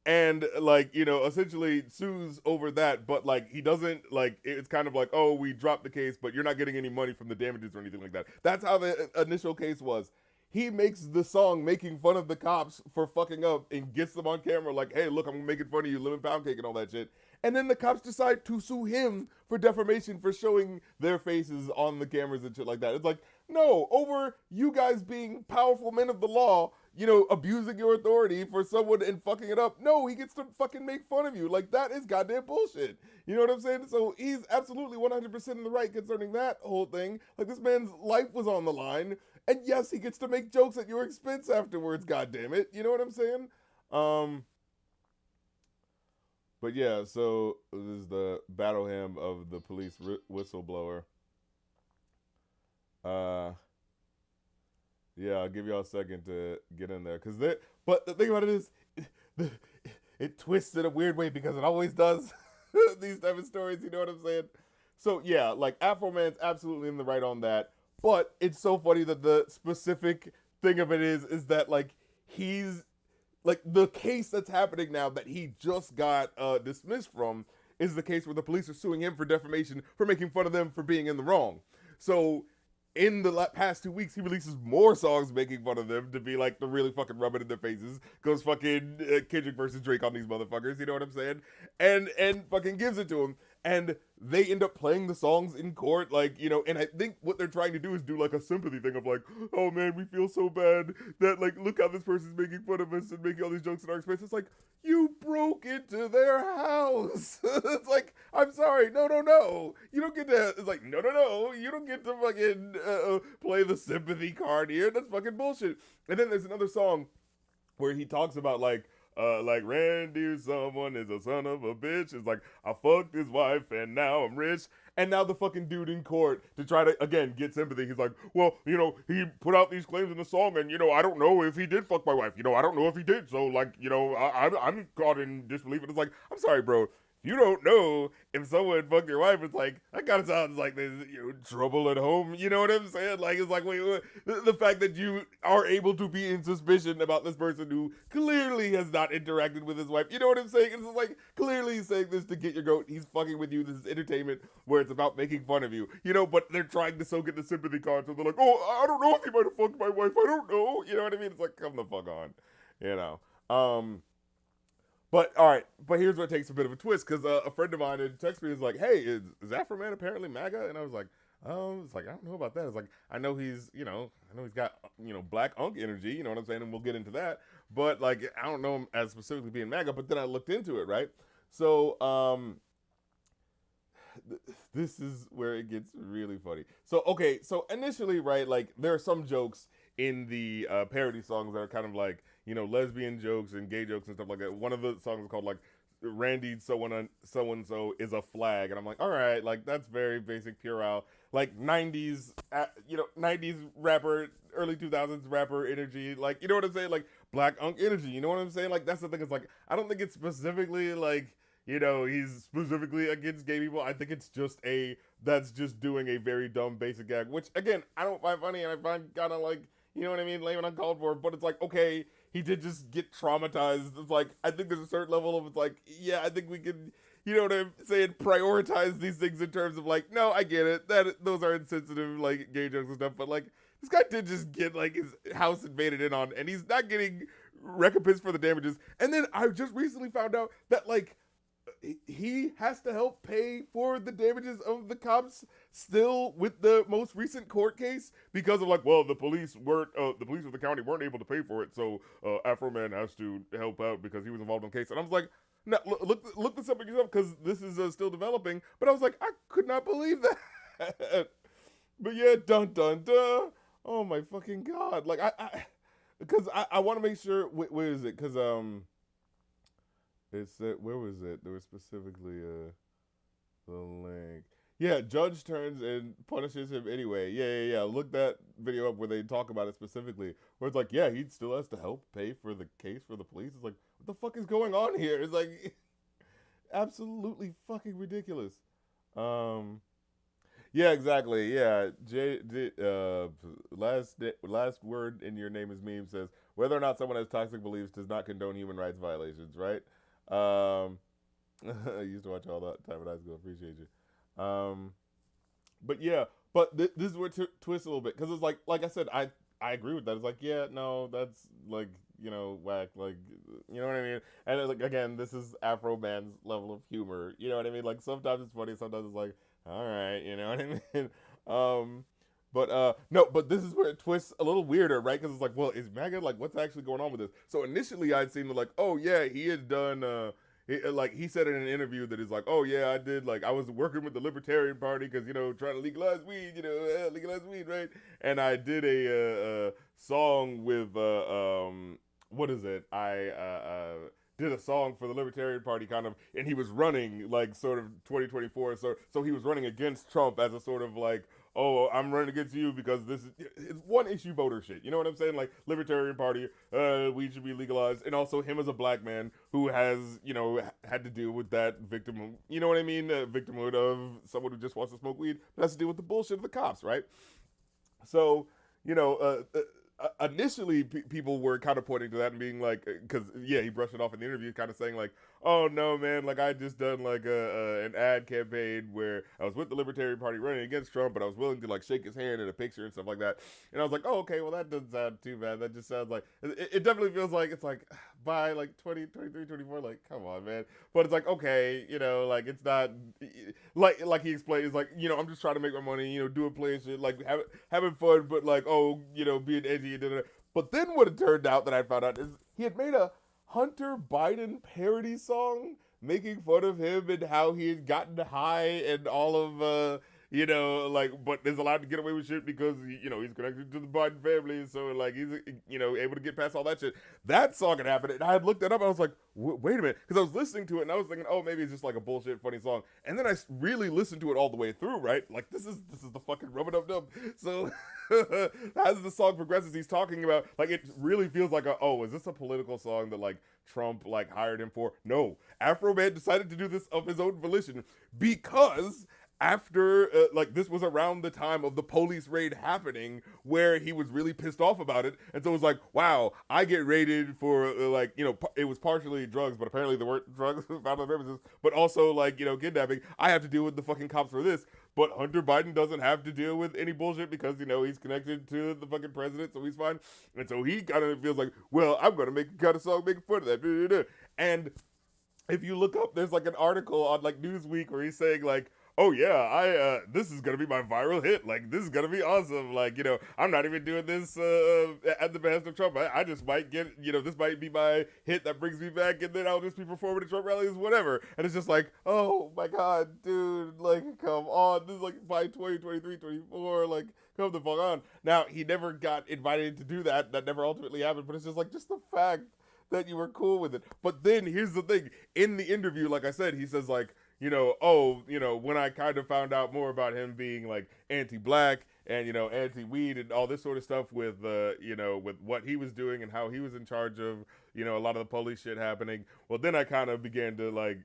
and like essentially sues over that, but like he doesn't, like it's kind of like, oh, we dropped the case but you're not getting any money from the damages or anything like that. That's how the initial case was. He makes the song making fun of the cops for fucking up and gets them on camera like, hey look, I'm making fun of you, lemon pound cake and all that shit. And then the cops decide to sue him for defamation for showing their faces on the cameras and shit like that. It's like, no, over you guys being powerful men of the law, abusing your authority for someone and fucking it up. No, he gets to fucking make fun of you. Like, that is goddamn bullshit. You know what I'm saying? So he's absolutely 100% in the right concerning that whole thing. Like, this man's life was on the line. And yes, he gets to make jokes at your expense afterwards, goddamn it. You know what I'm saying? But yeah, so this is the battle hymn of the police whistleblower. Yeah, I'll give y'all a second to get in there, but the thing about it is, it twists in a weird way because it always does. These type of stories, you know what I'm saying? So yeah, like Afroman's absolutely in the right on that, but it's so funny that the specific thing of it is that like he's like the case that's happening now that he just got dismissed from is the case where the police are suing him for defamation for making fun of them for being in the wrong. So in the past 2 weeks, he releases more songs making fun of them to be like to really fucking rub it in their faces. Goes fucking Kendrick versus Drake on these motherfuckers. You know what I'm saying? And fucking gives it to him. And they end up playing the songs in court, like, you know, and I think what they're trying to do is do like a sympathy thing of like, oh man, we feel so bad that like, look how this person's making fun of us and making all these jokes in our space. It's like, you broke into their house. It's like, I'm sorry, no, no, no. You don't get to, it's like, no, no, no. You don't get to fucking play the sympathy card here. That's fucking bullshit. And then there's another song where he talks about like Randy someone is a son of a bitch. It's like I fucked his wife and now I'm rich. And now the fucking dude in court to try to again get sympathy. He's like, well, you know, he put out these claims in the song, and you know, I don't know if he did fuck my wife. You know, I don't know if he did. So like, you know, I'm caught in disbelief. And it's like, I'm sorry, bro. You don't know if someone fucked your wife. It's like that kind of sounds like there's trouble at home. You know what I'm saying? Like it's like wait, the fact that you are able to be in suspicion about this person who clearly has not interacted with his wife. You know what I'm saying? It's like clearly he's saying this to get your goat. He's fucking with you. This is entertainment where it's about making fun of you. You know, but they're trying to so get the sympathy card. So they're like, oh, I don't know if he might have fucked my wife. I don't know. You know what I mean? It's like come the fuck on. You know. But all right, but here's what takes a bit of a twist because a friend of mine had texted me is like, "Hey, is Afroman apparently MAGA?" And I was like, "Oh, it's like I don't know about that." It's like I know he's, you know, I know he's got black unk energy, you know what I'm saying, and we'll get into that. But like I don't know him as specifically being MAGA. But then I looked into it, right? So this is where it gets really funny. So okay, so initially, right, like there are some jokes in the parody songs that are kind of like lesbian jokes and gay jokes and stuff like that. One of the songs is called like Randy so and so is a flag, and I'm like, all right, like that's very basic puerile, like '90s, 90s rapper, early 2000s rapper energy, like you know what I'm saying, like black unk energy. You know what I'm saying? Like that's the thing. It's like I don't think it's specifically like he's specifically against gay people. I think it's just that's just doing a very dumb basic gag, which again I don't find funny and I find kind of like you know what I mean, lame and uncalled for. But it's like okay, he did just get traumatized. It's like I think there's a certain level of it's like yeah, I think we can you know what I'm saying, prioritize these things in terms of like no, I get it that those are insensitive like gay jokes and stuff, but like this guy did just get like his house invaded in on, and he's not getting recompense for the damages. And then I just recently found out that like he has to help pay for the damages of the cops still with the most recent court case because of like, well, the police of the county weren't able to pay for it, so Afroman has to help out because he was involved in the case. And I was like, no, look this up yourself because this is still developing. But I was like, I could not believe that. But yeah, dun dun dun. Oh my fucking god! Like because I want to make sure. Where is it? Because it's where was it? There was specifically the link. Yeah, judge turns and punishes him anyway. Yeah. Look that video up where they talk about it specifically. Where it's like, yeah, he still has to help pay for the case for the police. It's like, what the fuck is going on here? It's like absolutely fucking ridiculous. Um, yeah, exactly. Yeah, last word in your name is meme says whether or not someone has toxic beliefs does not condone human rights violations, right? Um, I used to watch all that time in high school. Appreciate you. But yeah, but this is where it twists a little bit because it's like I said, I agree with that. It's like yeah, no, that's like whack, like you know what I mean. And it's like again, this is Afroman's level of humor. You know what I mean? Like sometimes it's funny, sometimes it's like all right, you know what I mean. But no, but this is where it twists a little weirder, right? Because it's like, well, is MAGA like what's actually going on with this? So initially, I'd seen like, oh yeah, he had done. Like he said in an interview that he's like, oh yeah, I did like I was working with the Libertarian Party because trying to legalize weed, legalize weed, right? And I did a song with what is it? I did a song for the Libertarian Party kind of, and he was running like sort of 2024, so he was running against Trump as a sort of like, oh, I'm running against you because this is it's one issue voter shit. You know what I'm saying? Like Libertarian Party, weed should be legalized, and also him as a black man who has had to deal with that victim. You know what I mean? Victimhood of someone who just wants to smoke weed, but has to deal with the bullshit of the cops, right? So initially people were kind of pointing to that and being like, because yeah, he brushed it off in the interview, kind of saying like, oh no, man, like I just done like an ad campaign where I was with the Libertarian Party running against Trump, but I was willing to like shake his hand in a picture and stuff like that. And I was like, oh, okay, well that doesn't sound too bad. That just sounds like it definitely feels like it's like by like 20, 23, 24, like come on, man. But it's like okay, like it's not like he explained, it's like I'm just trying to make my money, doing play and shit, like having fun, but like being edgy and da-da-da. But then what it turned out that I found out is he had made a Hunter Biden parody song making fun of him and how he had gotten high and all of but is allowed to get away with shit because he's connected to the Biden family, so like he's able to get past all that shit. That song had happened, and I had looked it up. And I was like, wait a minute, because I was listening to it and I was thinking, oh, maybe it's just like a bullshit funny song. And then I really listened to it all the way through, right? Like this is the fucking rub-a-dub-dub. So as the song progresses, he's talking about like it really feels like is this a political song that like Trump like hired him for? No, Afroman decided to do this of his own volition because after this was around the time of the police raid happening where he was really pissed off about it, and so it was like, wow, I get raided for it was partially drugs, but apparently there weren't drugs found on the premises, but also like kidnapping. I have to deal with the fucking cops for this, but Hunter Biden doesn't have to deal with any bullshit because he's connected to the fucking president, so he's fine. And so he kind of feels like, well, I'm gonna make a kind of song making fun of that. And if you look up, there's like an article on like Newsweek where he's saying like, oh yeah, this is gonna be my viral hit. Like this is gonna be awesome. Like I'm not even doing this at the behest of Trump. I just might get this might be my hit that brings me back, and then I'll just be performing at Trump rallies, whatever. And it's just like, oh my god, dude, like come on, this is like by 2023, 24, like come the fuck on. Now he never got invited to do that. That never ultimately happened. But it's just like the fact that you were cool with it. But then here's the thing: in the interview, like I said, he says like, when I kind of found out more about him being like anti-black and, anti-weed and all this sort of stuff with, with what he was doing and how he was in charge of, a lot of the police shit happening. Well, then I kind of began to like,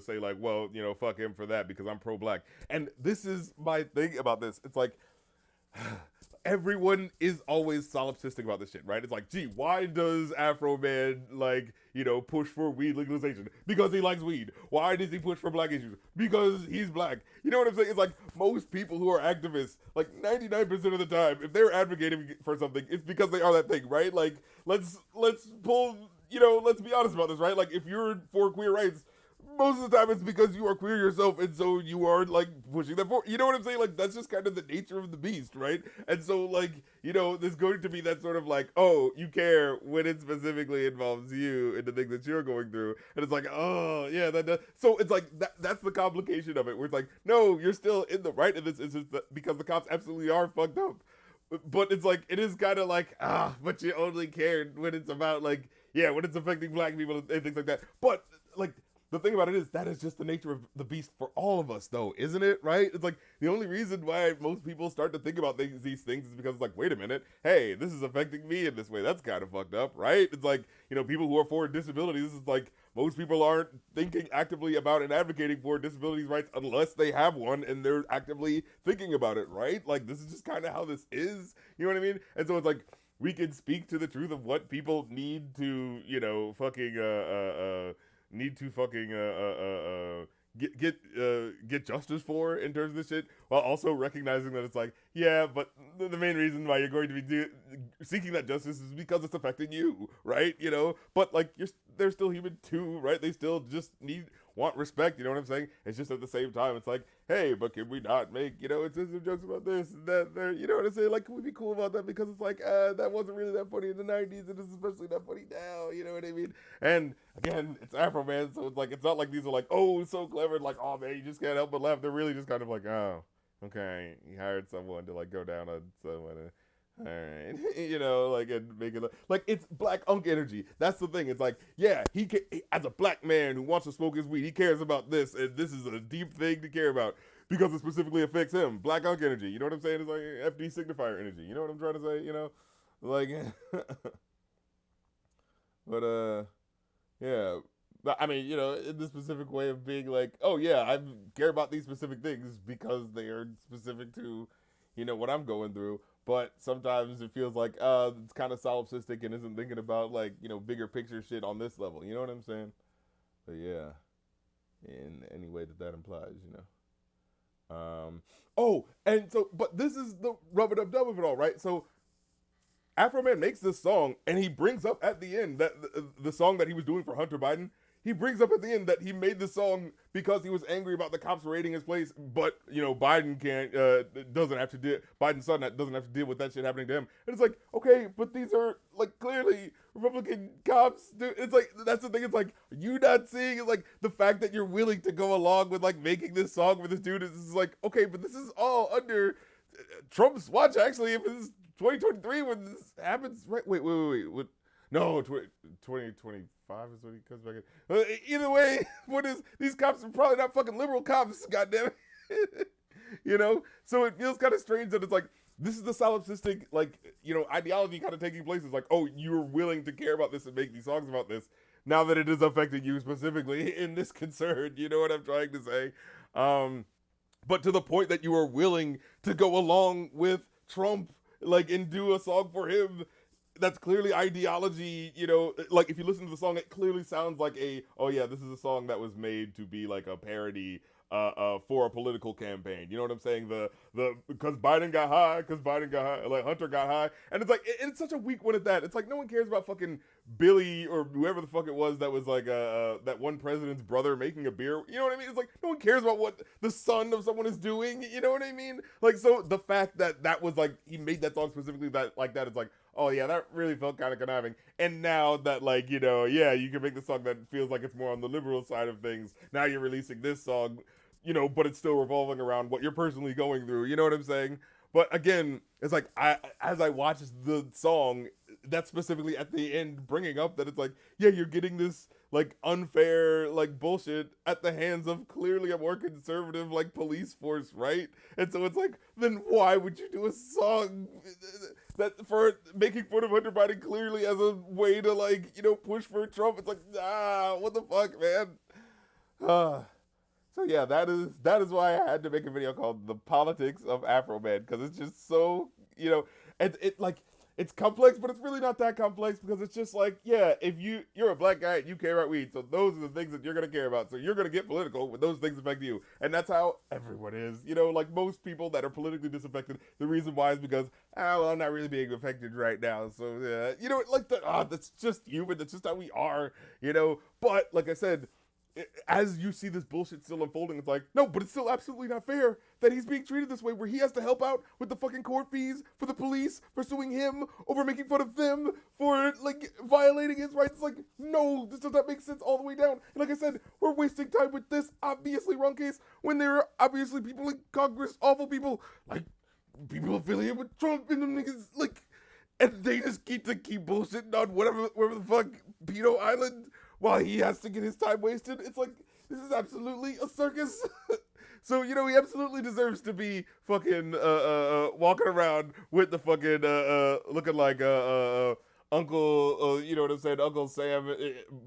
say like, well, fuck him for that because I'm pro-black. And this is my thing about this. It's like, everyone is always solipsistic about this shit, right? It's like, gee, why does Afroman like, push for weed legalization? Because he likes weed. Why does he push for black issues? Because he's black. You know what I'm saying? It's like most people who are activists, like 99% of the time, if they're advocating for something, it's because they are that thing, right? Like, let's pull, let's be honest about this, right? Like, if you're for queer rights, most of the time it's because you are queer yourself, and so you are like pushing that forward. You know what I'm saying? Like that's just kind of the nature of the beast, right? And so like there's going to be that sort of like, oh, you care when it specifically involves you and the things that you're going through, and it's like, oh yeah, that does. So it's like that's the complication of it, where it's like, no, you're still in the right in this instance because the cops absolutely are fucked up. But it's like it is kind of like but you only cared when it's about like when it's affecting black people and things like that. But like. The thing about it is that is just the nature of the beast for all of us, though, isn't it? Right? It's like the only reason why most people start to think about these things is because it's like, wait a minute, hey, this is affecting me in this way. That's kind of fucked up, right? It's like, people who are for disabilities, it's like most people aren't thinking actively about and advocating for disabilities rights unless they have one and they're actively thinking about it, right? Like this is just kind of how this is. You know what I mean? And so it's like we can speak to the truth of what people need to, get justice for in terms of this shit, while also recognizing that it's like, yeah, but the main reason why you're going to be seeking that justice is because it's affecting you, right? But like they're still human too, right? They still just want respect. You know what I'm saying? It's just at the same time, it's like, hey, but can we not make insensitive jokes about this and that? There, you know what I'm saying? Like, can we be cool about that? Because it's like, that wasn't really that funny in the '90s, and it's especially not funny now. You know what I mean? And again, it's Afroman, so it's like it's not like these are like, oh, so clever, like, oh man, you just can't help but laugh. They're really just kind of like, oh, okay, he hired someone to like go down on someone. All right, and make it like it's black unk energy. That's the thing. It's like, yeah, as a black man who wants to smoke his weed, he cares about this, and this is a deep thing to care about because it specifically affects him. Black unk energy. You know what I'm saying? It's like FD signifier energy. You know what I'm trying to say? Like, but yeah. But I mean, in the specific way of being like, oh yeah, I care about these specific things because they are specific to, what I'm going through. but sometimes it feels like it's kind of solipsistic and isn't thinking about like bigger picture shit on this level. You know what I'm saying? But yeah, in any way that implies, Oh, and so, but this is the rub a dub dub of it all, right? So Afroman makes this song, and he brings up at the end that the song that he was doing for Hunter Biden. He brings up at the end that he made this song because he was angry about the cops raiding his place, but Biden doesn't have to deal. Biden's son doesn't have to deal with that shit happening to him. And it's like, okay, but these are like clearly Republican cops. Dude. It's like that's the thing. It's like you not seeing it, like the fact that you're willing to go along with like making this song with this dude is like, okay, but this is all under Trump's watch. Actually, if it's 2023 when this happens, right? Wait. What? No, 2025 is when he comes back in. Either way, these cops are probably not fucking liberal cops, goddamn it. So it feels kind of strange that it's like this is the solipsistic ideology kind of taking place. It's like, oh, you're willing to care about this and make these songs about this now that it is affecting you specifically in this concern. You know what I'm trying to say? But to the point that you are willing to go along with Trump, and do a song for him. That's clearly ideology, like if you listen to the song, it clearly sounds like oh yeah, this is a song that was made to be like a parody for a political campaign. You know what I'm saying? Because Biden got high, like Hunter got high. And it's like, it's such a weak one at that. It's like, no one cares about fucking Billy or whoever the fuck it was that was like that one president's brother making a beer. You know what I mean? It's like, no one cares about what the son of someone is doing. You know what I mean? Like, so the fact that was like, he made that song specifically that it's like, oh yeah, that really felt kind of conniving. And now that yeah, you can make the song that feels like it's more on the liberal side of things. Now you're releasing this song, but it's still revolving around what you're personally going through. You know what I'm saying? But again, it's like as I watch the song, that's specifically at the end bringing up that it's like, yeah, you're getting this like unfair like bullshit at the hands of clearly a more conservative like police force, right? And so it's like, then why would you do a song that for making fun of Hunter Biden clearly as a way to push for Trump? It's like, what the fuck, man? So yeah, that is why I had to make a video called "The Politics of Afroman" because it's just so it's complex, but it's really not that complex because it's just like, yeah, if you're a black guy and you care about weed, so those are the things that you're gonna care about. So you're gonna get political when those things affect you, and that's how everyone is. Like most people that are politically disaffected, the reason why is because I'm not really being affected right now. So that's just human. That's just how we are. But like I said, as you see this bullshit still unfolding, it's like, no, but it's still absolutely not fair that he's being treated this way, where he has to help out with the fucking court fees for the police for suing him over making fun of them for violating his rights. It's like, no, this does not make sense all the way down. And like I said, we're wasting time with this obviously wrong case when there are obviously people in Congress, awful people, like people affiliated with Trump and them niggas, and they just keep bullshitting on whatever the fuck Pedo Island while he has to get his time wasted. It's like, this is absolutely a circus. So, he absolutely deserves to be fucking walking around with the fucking looking like Uncle, you know what I'm saying, Uncle Sam,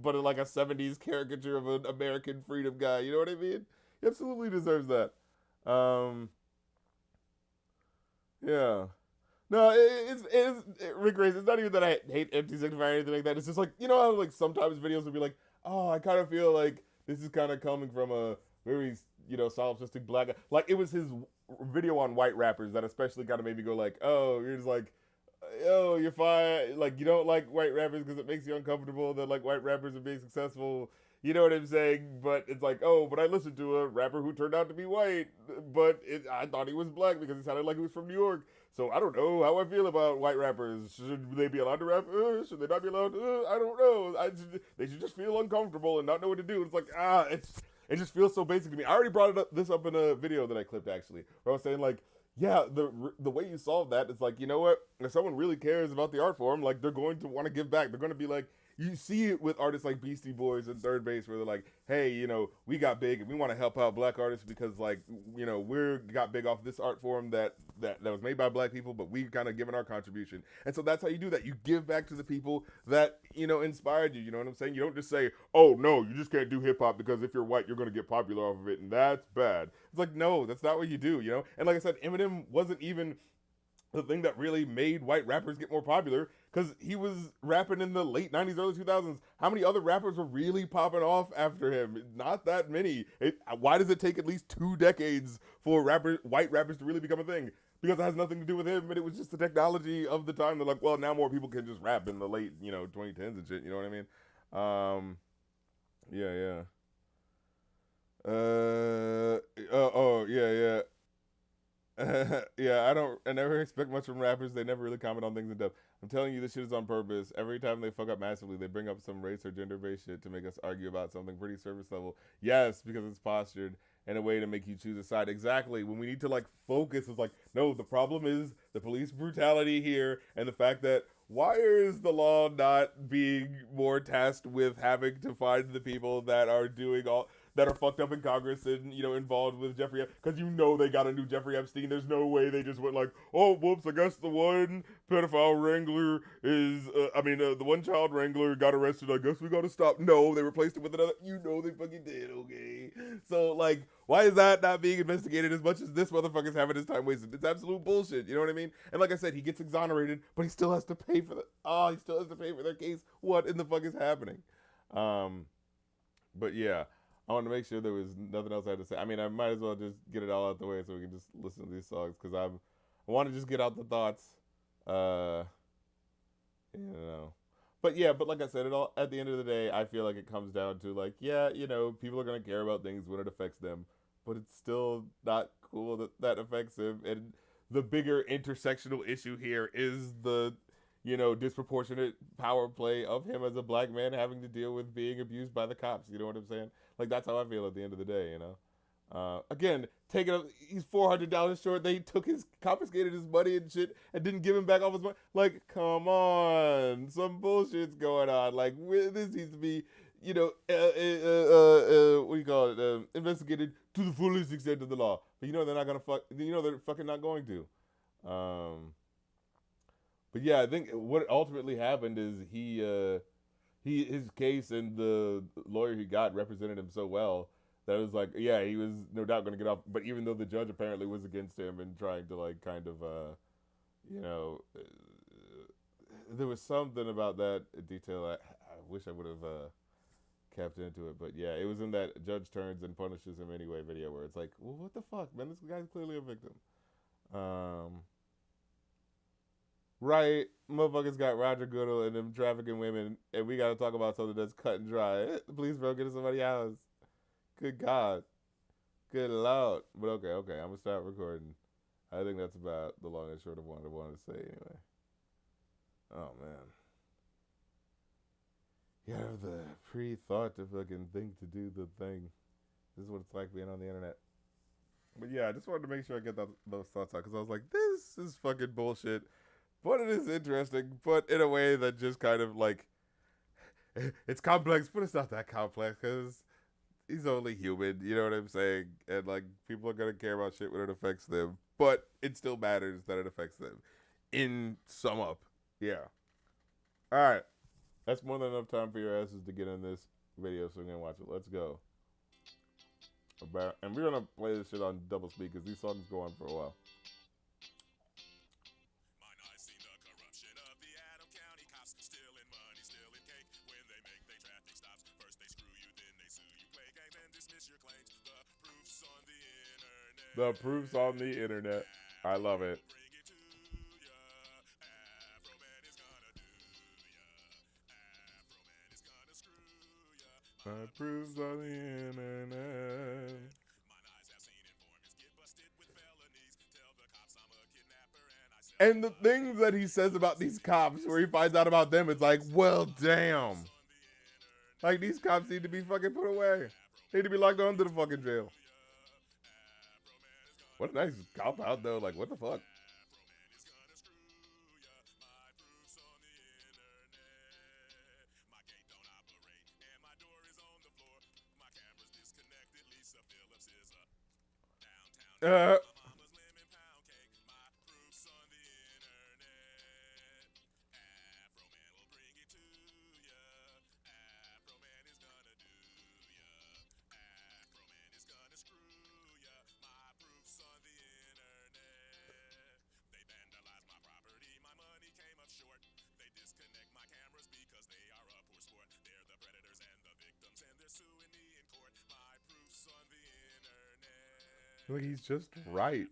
but in like a 70s caricature of an American freedom guy. You know what I mean? He absolutely deserves that. Yeah. No, it's Rick Race. It's not even that I hate empty signifier or anything like that. It's just like, how sometimes videos would be like, oh, I kind of feel like this is kind of coming from a very, solipsistic black guy. Like, it was his video on white rappers that especially kind of made me go like, oh, you're just like, oh, you're fine. Like, you don't like white rappers because it makes you uncomfortable that white rappers are being successful. You know what I'm saying? But it's like, oh, but I listened to a rapper who turned out to be white, but I thought he was black because he sounded like he was from New York. So I don't know how I feel about white rappers. Should they be allowed to rap? Should they not be allowed? I don't know. They should just feel uncomfortable and not know what to do. It's like, it just feels so basic to me. I already brought this up in a video that I clipped actually, where I was saying yeah, the way you solve that is you know what? If someone really cares about the art form, they're going to want to give back. They're going to be you see it with artists like Beastie Boys and Third Base, where they're like, hey, we got big and we want to help out black artists because we're got big off this art form that was made by black people, but we've kind of given our contribution. And so that's how you do that. You give back to the people that, inspired you. You know what I'm saying? You don't just say, oh, no, you just can't do hip hop because if you're white, you're going to get popular off of it. And that's bad. It's like, no, that's not what you do, And like I said, Eminem wasn't even the thing that really made white rappers get more popular because he was rapping in the late 90s, early 2000s. How many other rappers were really popping off after him? Not that many. Why does it take at least 2 decades for white rappers to really become a thing? Because it has nothing to do with him, but it was just the technology of the time. They're like, well, now more people can just rap in the late, 2010s and shit. You know what I mean? Yeah, yeah. Oh, yeah, yeah. Yeah, I never expect much from rappers. They never really comment on things in depth. I'm telling you, this shit is on purpose. Every time they fuck up massively, they bring up some race or gender based shit to make us argue about something pretty surface level. Yes, because it's postured in a way to make you choose a side. Exactly. When we need to like focus, it's like, no, the problem is the police brutality here and the fact that why is the law not being more tasked with having to find the people that are doing all that are fucked up in Congress and involved with Jeffrey because they got a new Jeffrey Epstein. There's no way they just went like, oh whoops, I guess the one pedophile wrangler is the one child wrangler got arrested. I guess we got to stop. No, they replaced it with another. They fucking did. Okay, so like, why is that not being investigated as much as this motherfucker's having his time wasted? It's absolute bullshit. You know what I mean? And like I said, he gets exonerated, but he still has to pay for he still has to pay for their case. What in the fuck is happening? But yeah. I wanted to make sure there was nothing else I had to say. I mean, I might as well just get it all out the way so we can just listen to these songs because I want to just get out the thoughts. Uh, But yeah, but like I said, at the end of the day, I feel like it comes down to like, yeah, people are gonna care about things when it affects them, but it's still not cool that that affects him. And the bigger intersectional issue here is the disproportionate power play of him as a black man having to deal with being abused by the cops. You know what I'm saying? Like that's how I feel at the end of the day. Again, taking up, he's $400 short. They confiscated his money and shit, and didn't give him back all his money. Like, come on, some bullshit's going on. Like, this needs to be, what do you call it? Investigated to the fullest extent of the law. But they're not gonna fuck. They're fucking not going to. But yeah, I think what ultimately happened is his case and the lawyer he got represented him so well that it was like, yeah, he was no doubt going to get off. But even though the judge apparently was against him and trying to like kind of, you know, there was something about that detail I wish I would have kept into it. But yeah, it was in that judge turns and punishes him anyway video where it's like, well, what the fuck, man? This guy's clearly a victim. Right, motherfuckers got Roger Goodell and them trafficking women, and we got to talk about something that's cut and dry. Please, bro, get to somebody else. Good God. Good Lord. But okay, I'm going to start recording. I think that's about the long and short of what I wanted to say anyway. Oh, man. You have the pre-thought to fucking think to do the thing. This is what it's like being on the internet. But yeah, I just wanted to make sure I get those thoughts out, because I was like, this is fucking bullshit. But it is interesting, but in a way that just kind of like, it's complex, but it's not that complex because he's only human, you know what I'm saying? And like, people are going to care about shit when it affects them, but it still matters that it affects them. In sum up, yeah. All right. That's more than enough time for your asses to get in this video, so we're going to watch it. Let's go. And we're going to play this shit on double speed because these songs go on for a while. The proof's on the internet. I love it. The proof's on the internet. And the things that he says about these cops, where he finds out about them, it's like, well, damn. Like, these cops need to be fucking put away. They need to be locked under the fucking jail. What a nice cop out, though. Like, what the fuck? Like, he's just right.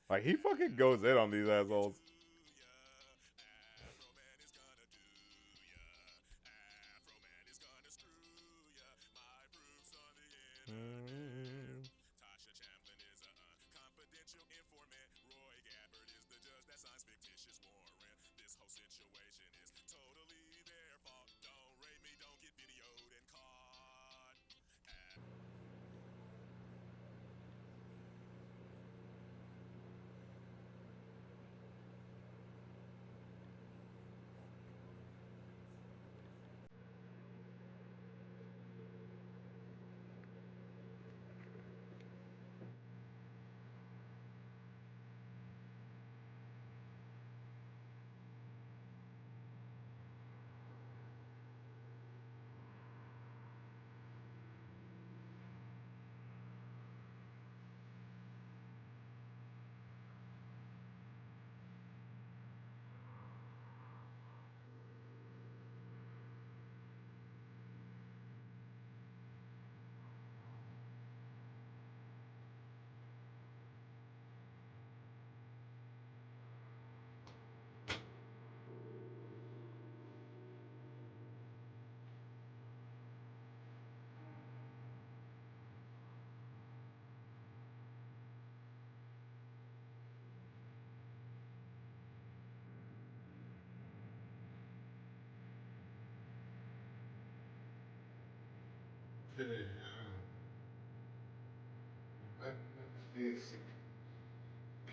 Like, he fucking goes in on these assholes.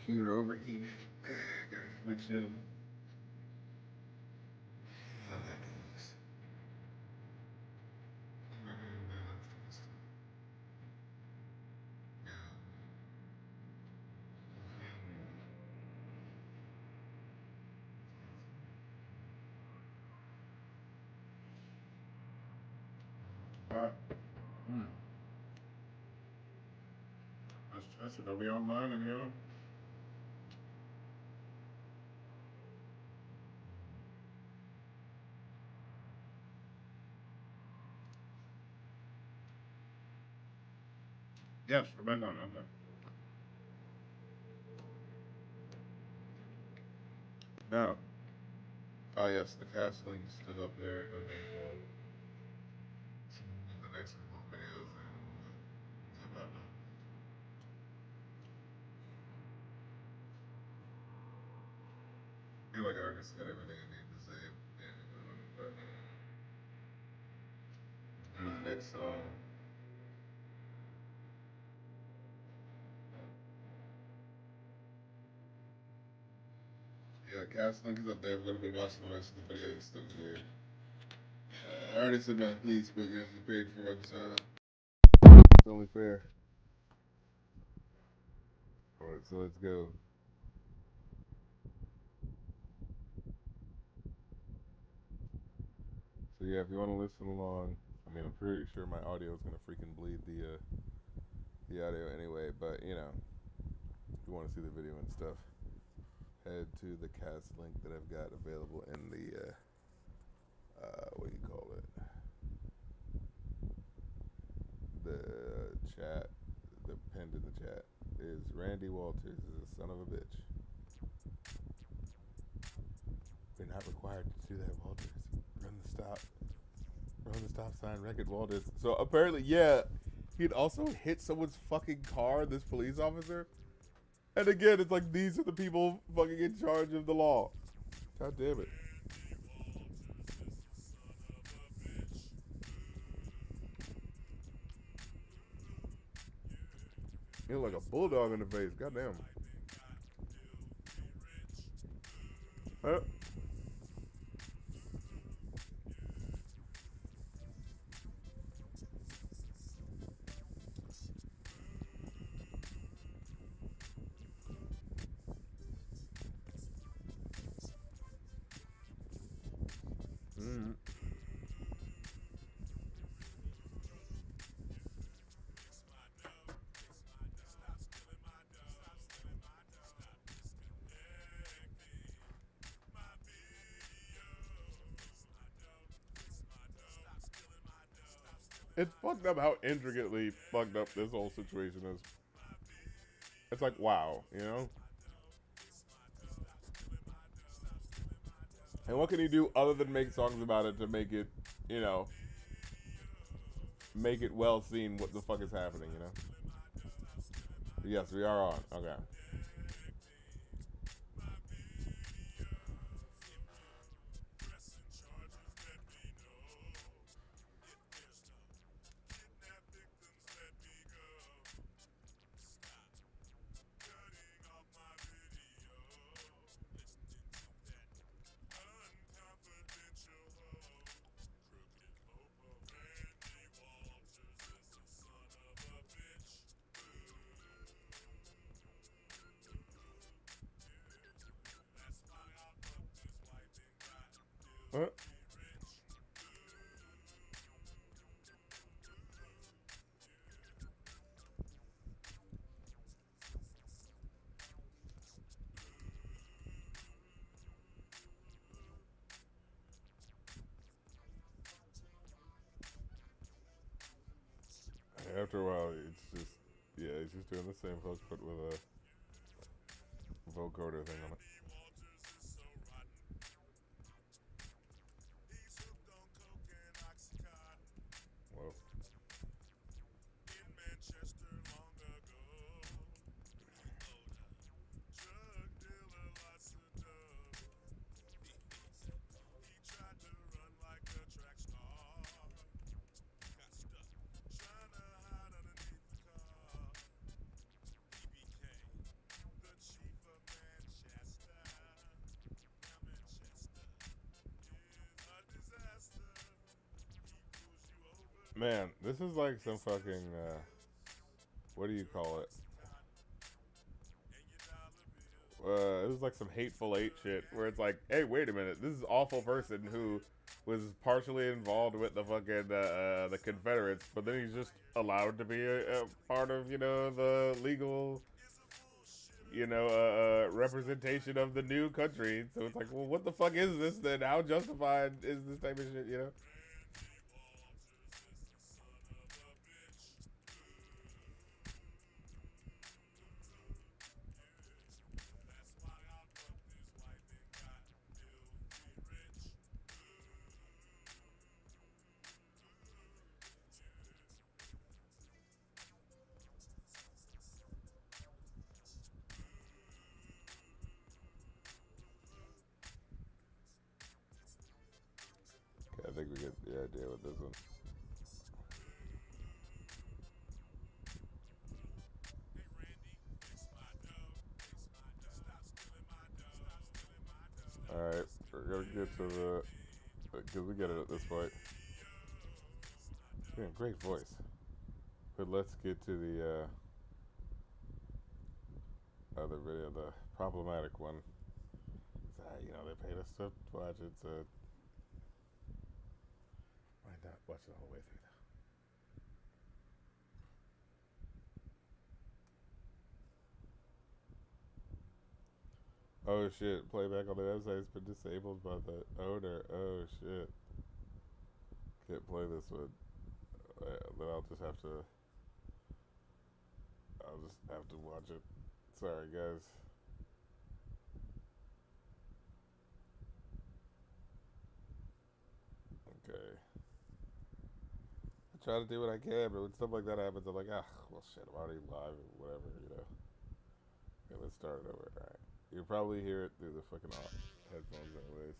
Computer overheating. Gotta switch him. I said, are we online and you? Yes, we're back on. Okay. Now, oh yes, the cast link is still up there. The next couple of videos. I feel like I already said everything I need to say. And the next song. Yeah, cast link is up there. We're gonna be watching the rest of the video. It's still here. I already said my please, but you have to pay for it. It's only fair. Alright, so let's go. So yeah, if you want to listen along, I mean, I'm pretty sure my audio is gonna freaking bleed the audio anyway. But you know, if you want to see the video and stuff, head to the cast link that I've got available in the what do you call it? The chat, the pinned in the chat is Randy Walters is a son of a bitch. You're not required to do that, Walters. Run the stop sign, wreck it, Walters. So apparently, yeah, he'd also hit someone's fucking car, this police officer. And again, it's like these are the people fucking in charge of the law. God damn it. You look like a bulldog in the face. God damn. Huh? It's fucked up how intricately fucked up this whole situation is. It's like, wow, you know? And what can he do other than make songs about it to make it, you know, make it well seen what the fuck is happening, you know? Yes, we are on. Okay. Uh, After a while, it's just, yeah, he's just doing the same folks, but with a vocoder thing on it. Whoa. Man, this is like some fucking, what do you call it? It was like some hateful eight shit where it's like, hey, wait a minute, this is awful person who was partially involved with the fucking the Confederates, but then he's just allowed to be a part of, you know, the legal, you know, representation of the new country. So it's like, well, what the fuck is this then? How justified is this type of shit, you know? Okay, I think we get the idea with this one. Alright, we're gonna get to the, because we get it at this point. Yeah, great voice. But let's get to the other video, the problematic one. You know, they paid us to watch it, so why not watch the whole way through though? Oh shit, playback on the website has been disabled by the owner. Oh shit. Can't play this one. Then I'll just have to watch it. Sorry guys. Okay. I try to do what I can, but when stuff like that happens, I'm like, ah, well shit, I'm already live or whatever, you know. Okay, let's start it over. Alright. You'll probably hear it through the fucking headphones anyways.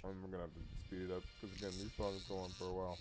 I'm gonna have to speed it up because again, these songs go on for a while.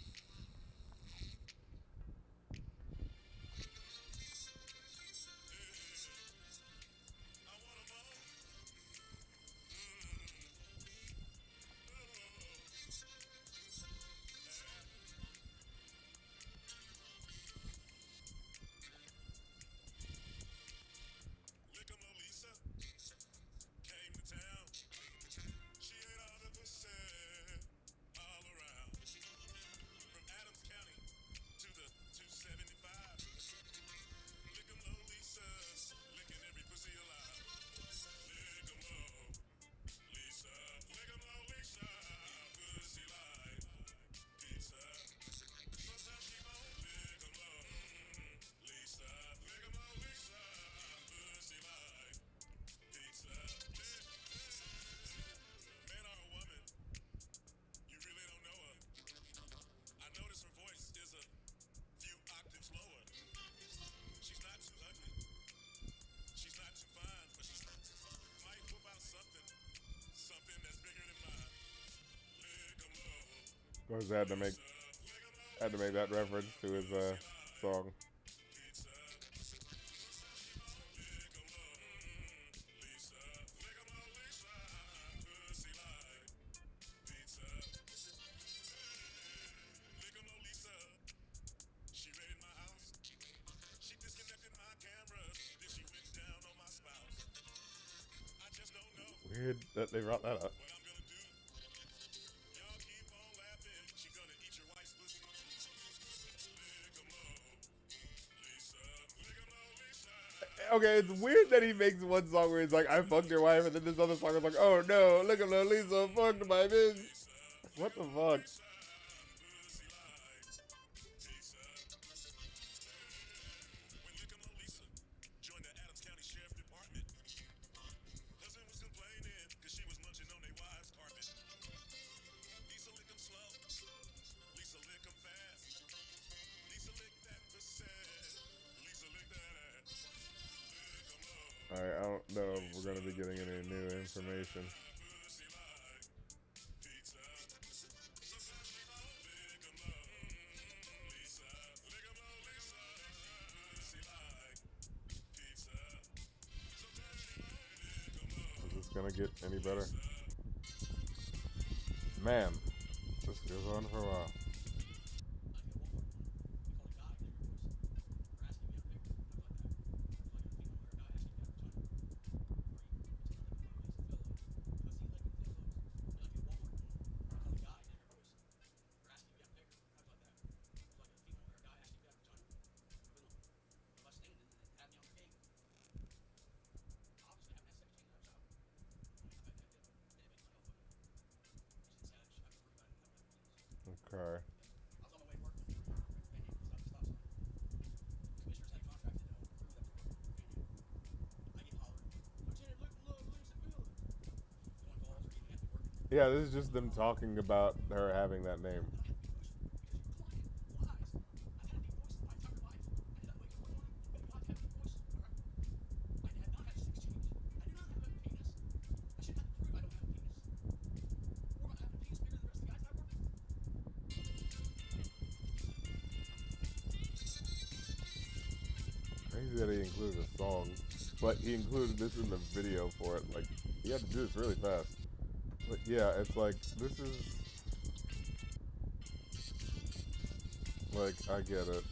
Was had to make that reference to his song. Weird that they brought that up. Okay, it's weird that he makes one song where he's like, I fucked your wife, and then this other song is like, oh no, look at Lisa fucked my bitch. What the fuck? Alright, I don't know if we're going to be getting any new information. Is this going to get any better? Man, this goes on for a while. Okay. Yeah, this is just them talking about her having that name. Crazy that he included a song, but he included this in the video for it. Like, he had to do this really fast. But yeah, it's like, this is... Like, I get it.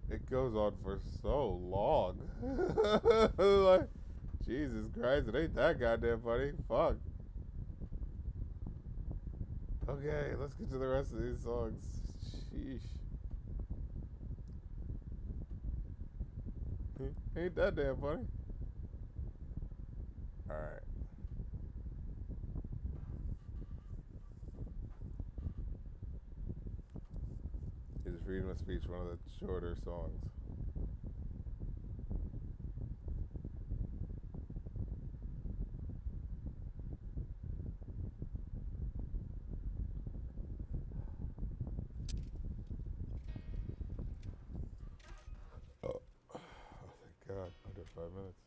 It goes on for so long. Like, Jesus Christ, it ain't that goddamn funny. Fuck. Okay, let's get to the rest of these songs. Sheesh. Ain't that damn funny. Alright. Is Freedom of Speech one of the shorter songs? Oh, thank God. Under 5 minutes.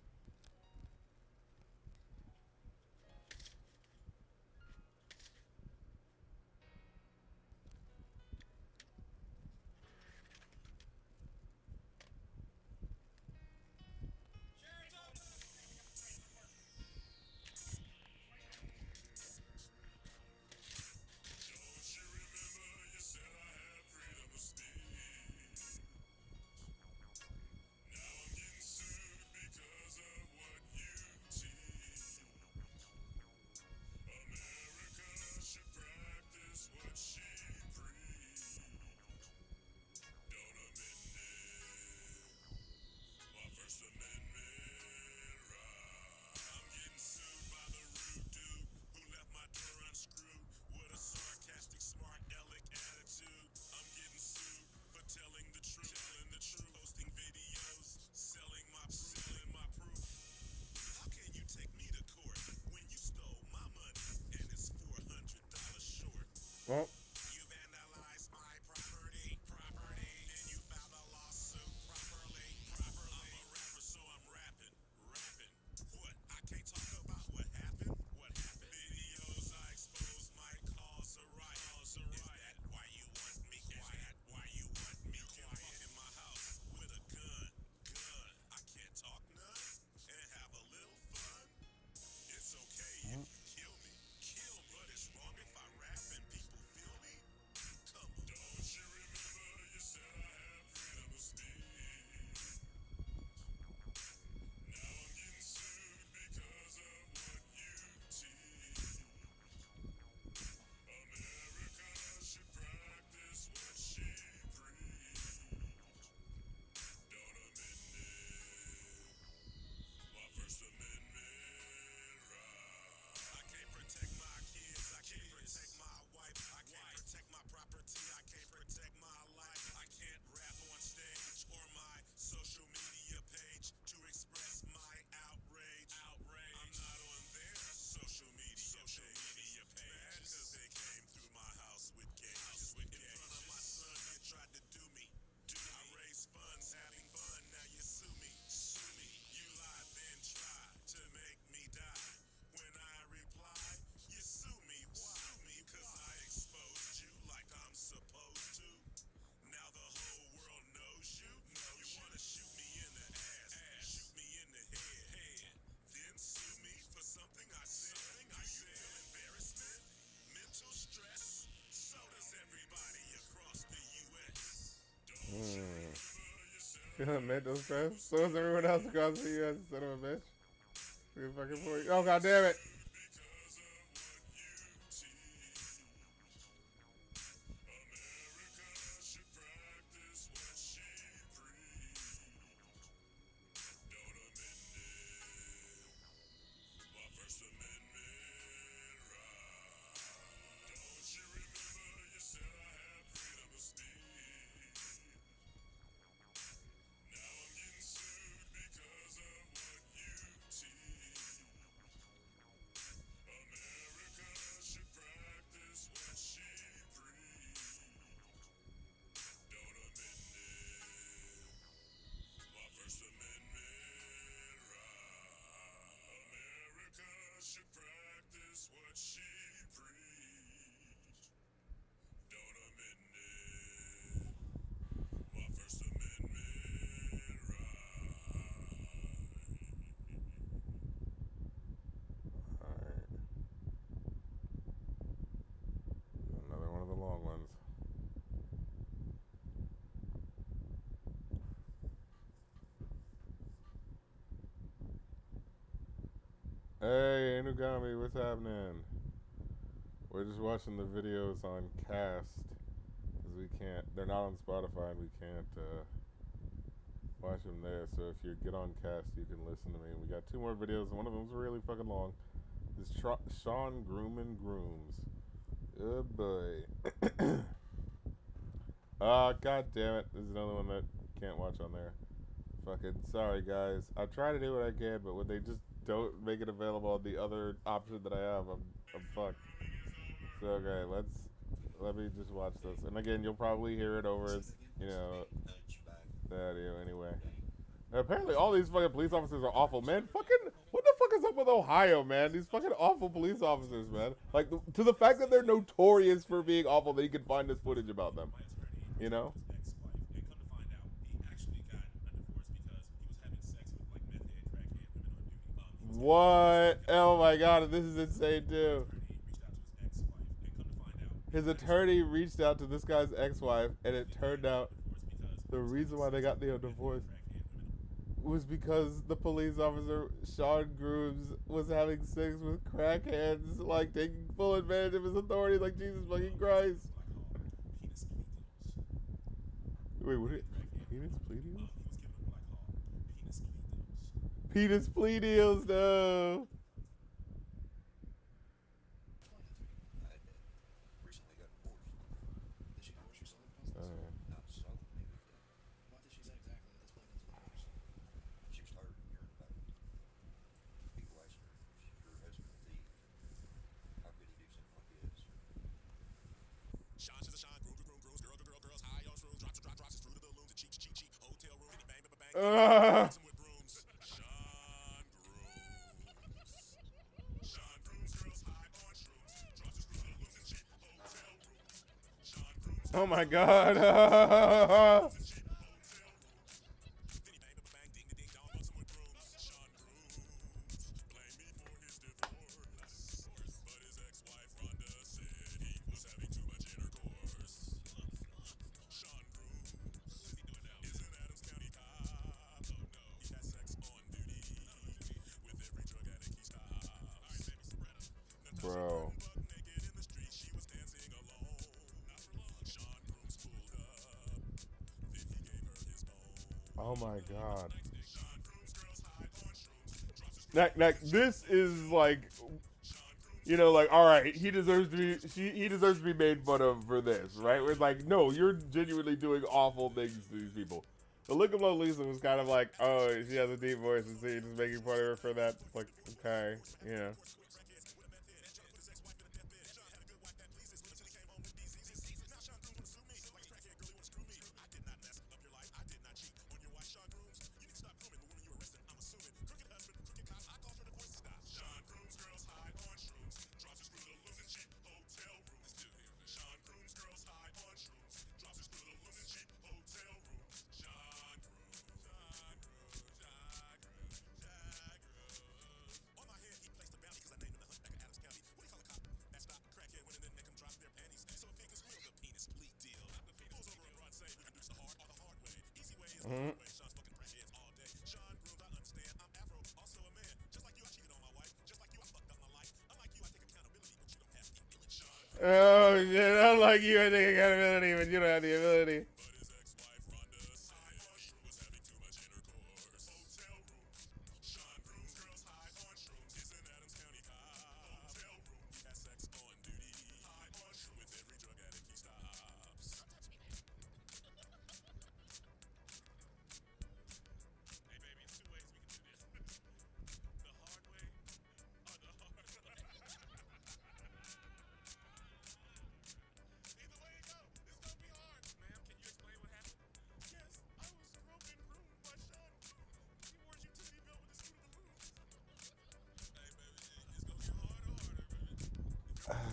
Well, Feeling mental stress. So is everyone else across the U.S. Son of a bitch. Good fucking point. Oh, god damn it. Another one of the long ones. Hey, Inugami, what's happening? We're just watching the videos on Cast. Because we can't, they're not on Spotify and we can't watch them there. So if you get on Cast, you can listen to me. We got 2 more videos, and one of them's really fucking long. This Sean Groomin' Grooms. Oh boy. God damn it. There's another one that you can't watch on there. Fucking sorry, guys. I try to do what I can, but when they just don't make it available on the other option that I have, I'm fucked. So, okay, let me just watch this. And again, you'll probably hear it over, you know, the audio anyway. And apparently all these fucking police officers are awful, man. Fucking, what the fuck is up with Ohio, man? These fucking awful police officers, man. Like, to the fact that they're notorious for being awful, that you can find this footage about them. You know? What? Oh my god, this is insane too. His attorney reached out to this guy's ex-wife, and it turned out the reason why they got the divorce was because the police officer, Sean Grooms, was having sex with crackheads, like taking full advantage of his authority, like Jesus fucking Christ. Wait, what? Penis plea deals? Penis plea deals, though. Oh my god. Bro. Oh my god. Like this is like, you know, like, all right, he deserves to be, he deserves to be made fun of for this, right? Where it's like, no, you're genuinely doing awful things to these people. The look of Lisa was kind of like, oh, she has a deep voice, and so you're just making fun of her for that. It's like, okay, yeah. Oh shit! Unlike you, I think I got ability, but you don't have the ability.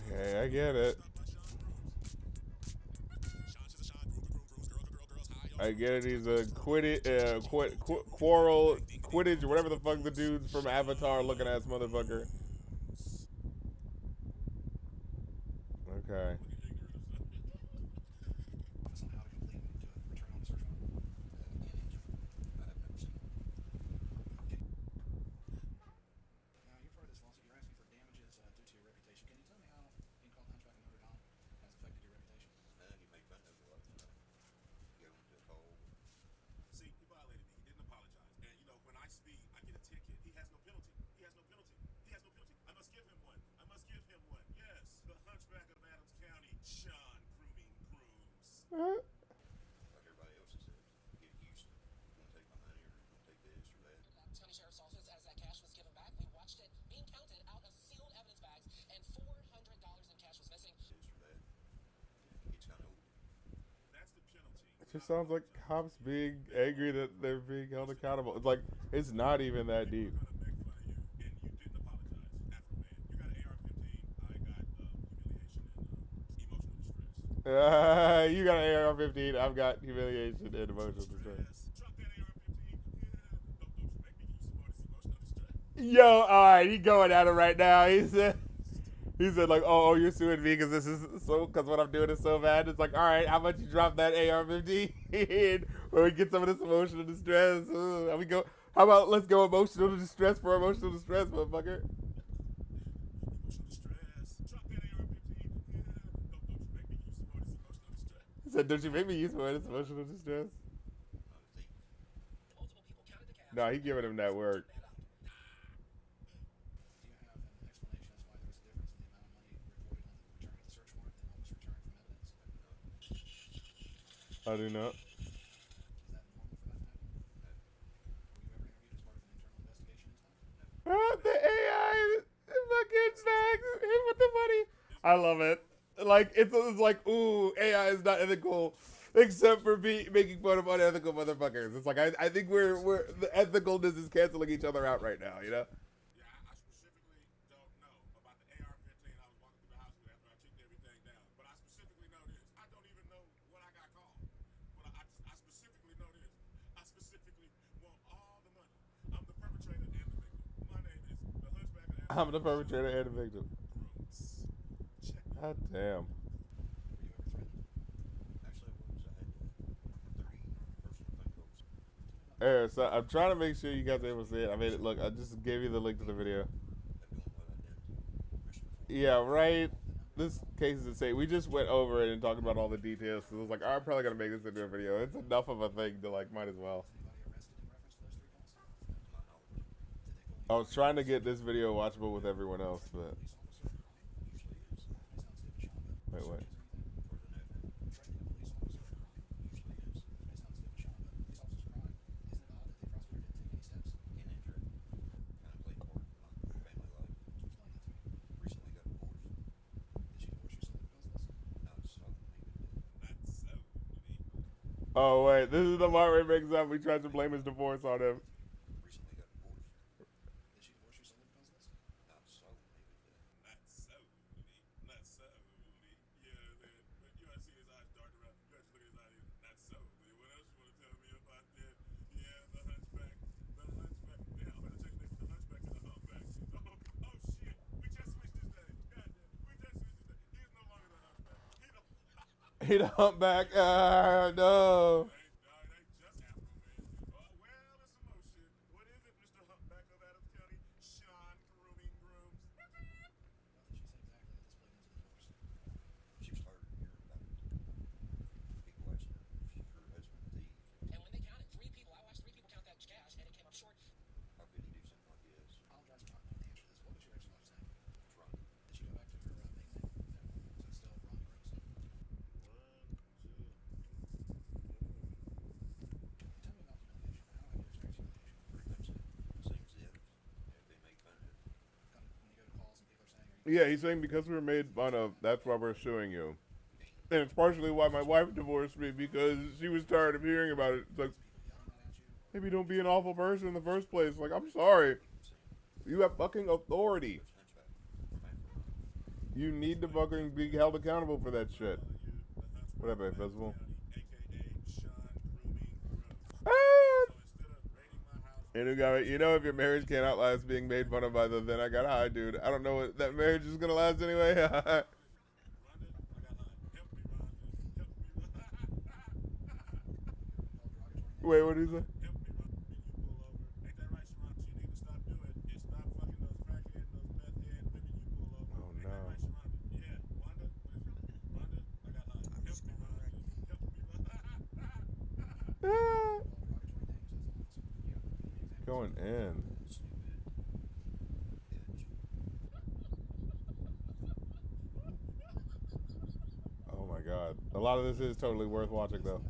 Okay, I get it. I get it. He's a quarrel, Quidditch, whatever the fuck the dudes from Avatar looking ass motherfucker. Okay. It just sounds like cops being angry that they're being held accountable. It's like it's not even that deep. You got an AR-15. I've got humiliation and emotional distress. Yo, all right, he going at it right now. He said like, you're suing me because this is so because what I'm doing is so bad. It's like, all right, how much you drop that AR-15 where we get some of this emotional distress? We go. How about let's go emotional distress for emotional distress, motherfucker. He said, don't you make me use more of this emotional distress? No, he giving him that work. I do not. The AI fucking snacks with the money. I love it. Like it's like ooh, AI is not ethical except for making fun of unethical motherfuckers. It's like I think we're the ethicalness is canceling each other out right now. You know. I'm the perpetrator and the victim. God damn. So I'm trying to make sure you guys are able to see it. I made it look. I just gave you the link to the video. Yeah, right. This case is insane. We just went over it and talked about all the details. So it was like, I'm probably gonna make this into a video. It's enough of a thing to like, might as well. I was trying to get this video watchable with everyone else, but wait. Oh wait, this is the part where he makes up. He tries to blame his divorce on him. He the humpback. No. Yeah, he's saying because we were made fun of, that's why we're suing you. And it's partially why my wife divorced me because she was tired of hearing about it. It's like, maybe don't be an awful person in the first place. Like, I'm sorry. You have fucking authority. You need to fucking be held accountable for that shit. What up, Festival? Ah! And you know, if your marriage can't outlast being made fun of by the then I got high dude, I don't know what that marriage is gonna last anyway. Wait, what did he say? Oh no. Ah! Going in. Oh my god. A lot of this is totally worth watching though.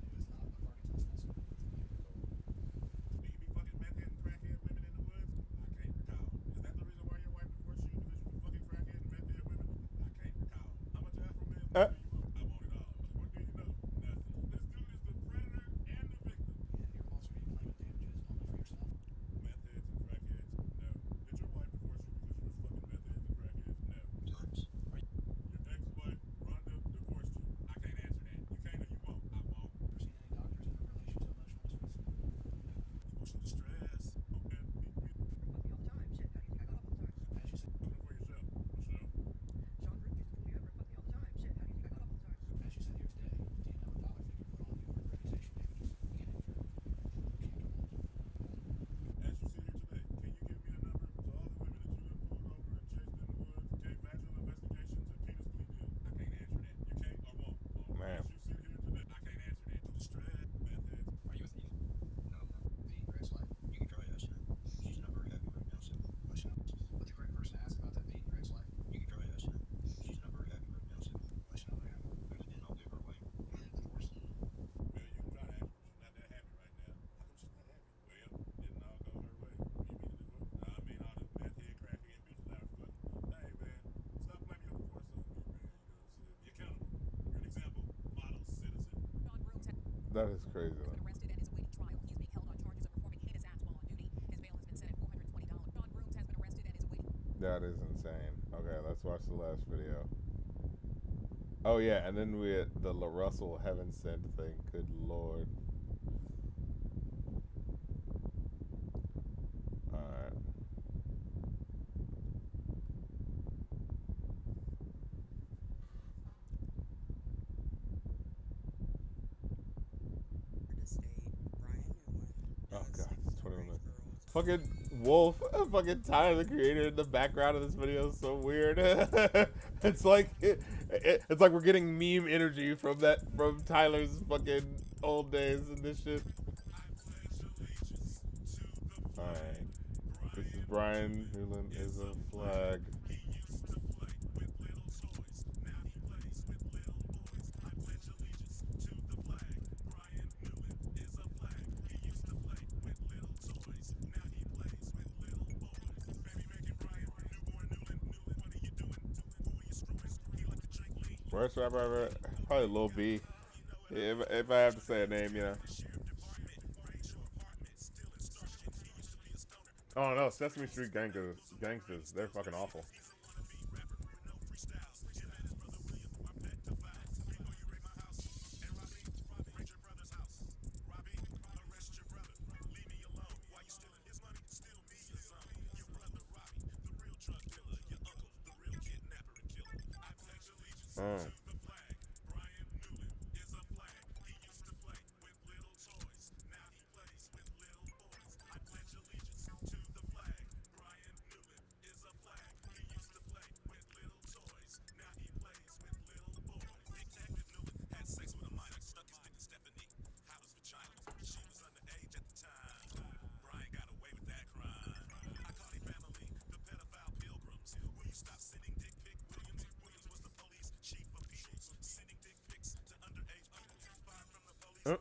Uh, man. That is crazy. That is insane. Okay, let's watch the last video. Oh yeah, and then we had the La Russell Heaven Sent thing. Good lord. Alright. Oh god, it's 21 minutes. Fucking Wolf, fucking Tyler, the creator, in the background of this video is so weird. It's like it's like we're getting meme energy from Tyler's fucking old days and this shit. Alright. This is Brian Newland is a flag. Worst rapper ever? Probably Lil B. If I have to say a name, you know. Oh no, Sesame Street gangsters. They're fucking awful. Oh. Oh.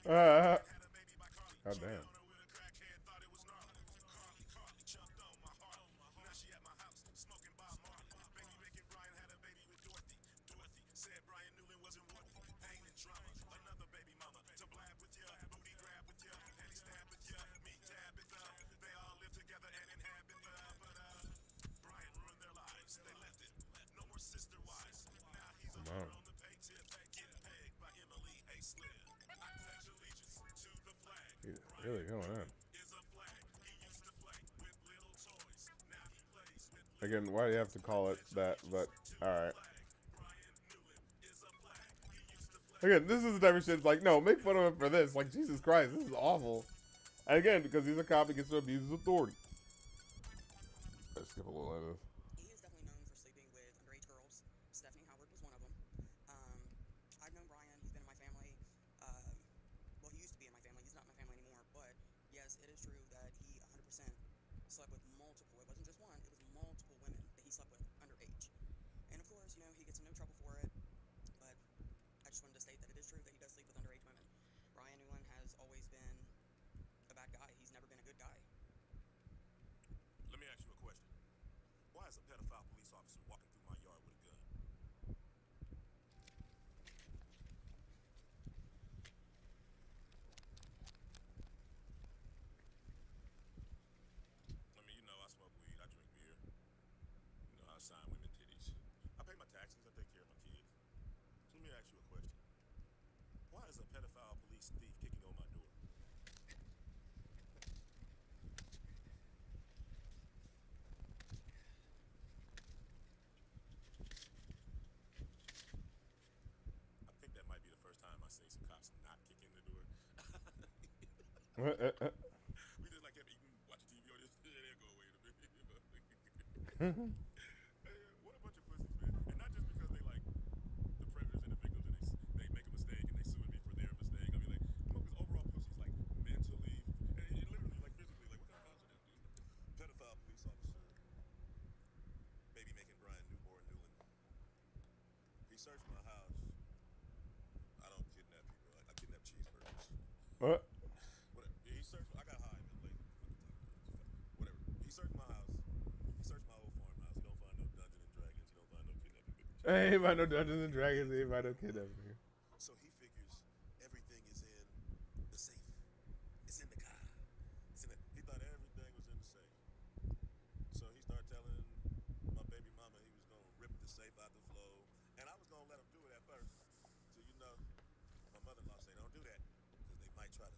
God damn. Wow. He's really going on. Again, why do you have to call it that? But all right. Again, this is the type of shit. It's like, no, make fun of him for this. Like, Jesus Christ, this is awful. And again, because he's a cop, he gets to abuse his authority. Let's skip a little of this. He is definitely known for sleeping with underage girls. Stephanie Howard was one of them. I've known Brian. He's been in my family. Well, he used to be in my family. He's not in my family anymore. But yes, it is true that he 100% slept with multiple. It wasn't just one. It was multiple women that he slept with underage. And of course, he gets in no trouble for it. But I just wanted to state that it is true that he does sleep with underage women. Brian Newland has always been a bad guy. He's never been a good guy. Let me ask you a question. Why is a pedophile police officer walking through my yard with a gun? I mean, I smoke weed, I drink beer. I sign women titties. I pay my taxes, I take care of my kids. So let me ask you a question. Why is a pedophile police thief kicking on my door? I think that might be the first time I seen some cops not kick in the door. We just like kept eating, watching TV on this. They'll go away in a minute. What a bunch of pussies, man. And not just because they like the predators and the victims and they make a mistake and they suing me for their mistake. I mean, like, because overall pussies, like, mentally, and literally, like, physically, like, what kind of cops are that, dude? Pedophile police officer, baby making Brian Newborn Newland. He searched my house. I don't kidnap people. I kidnap cheeseburgers. What? Whatever. He searched. I got high man late. Whatever. He searched my house. He searched my old farmhouse. He don't find no Dungeons and Dragons. He don't find no kidnapping victims. Ain't about no Dungeons and Dragons. Ain't about no kidnapping. So he figures everything is in the safe. It's in the car. He thought everything was in the safe. So he started telling my baby mama he was gonna rip the safe out the floor, and I was gonna let him do it at first. So my mother-in-law said, "Don't do that, because they might try to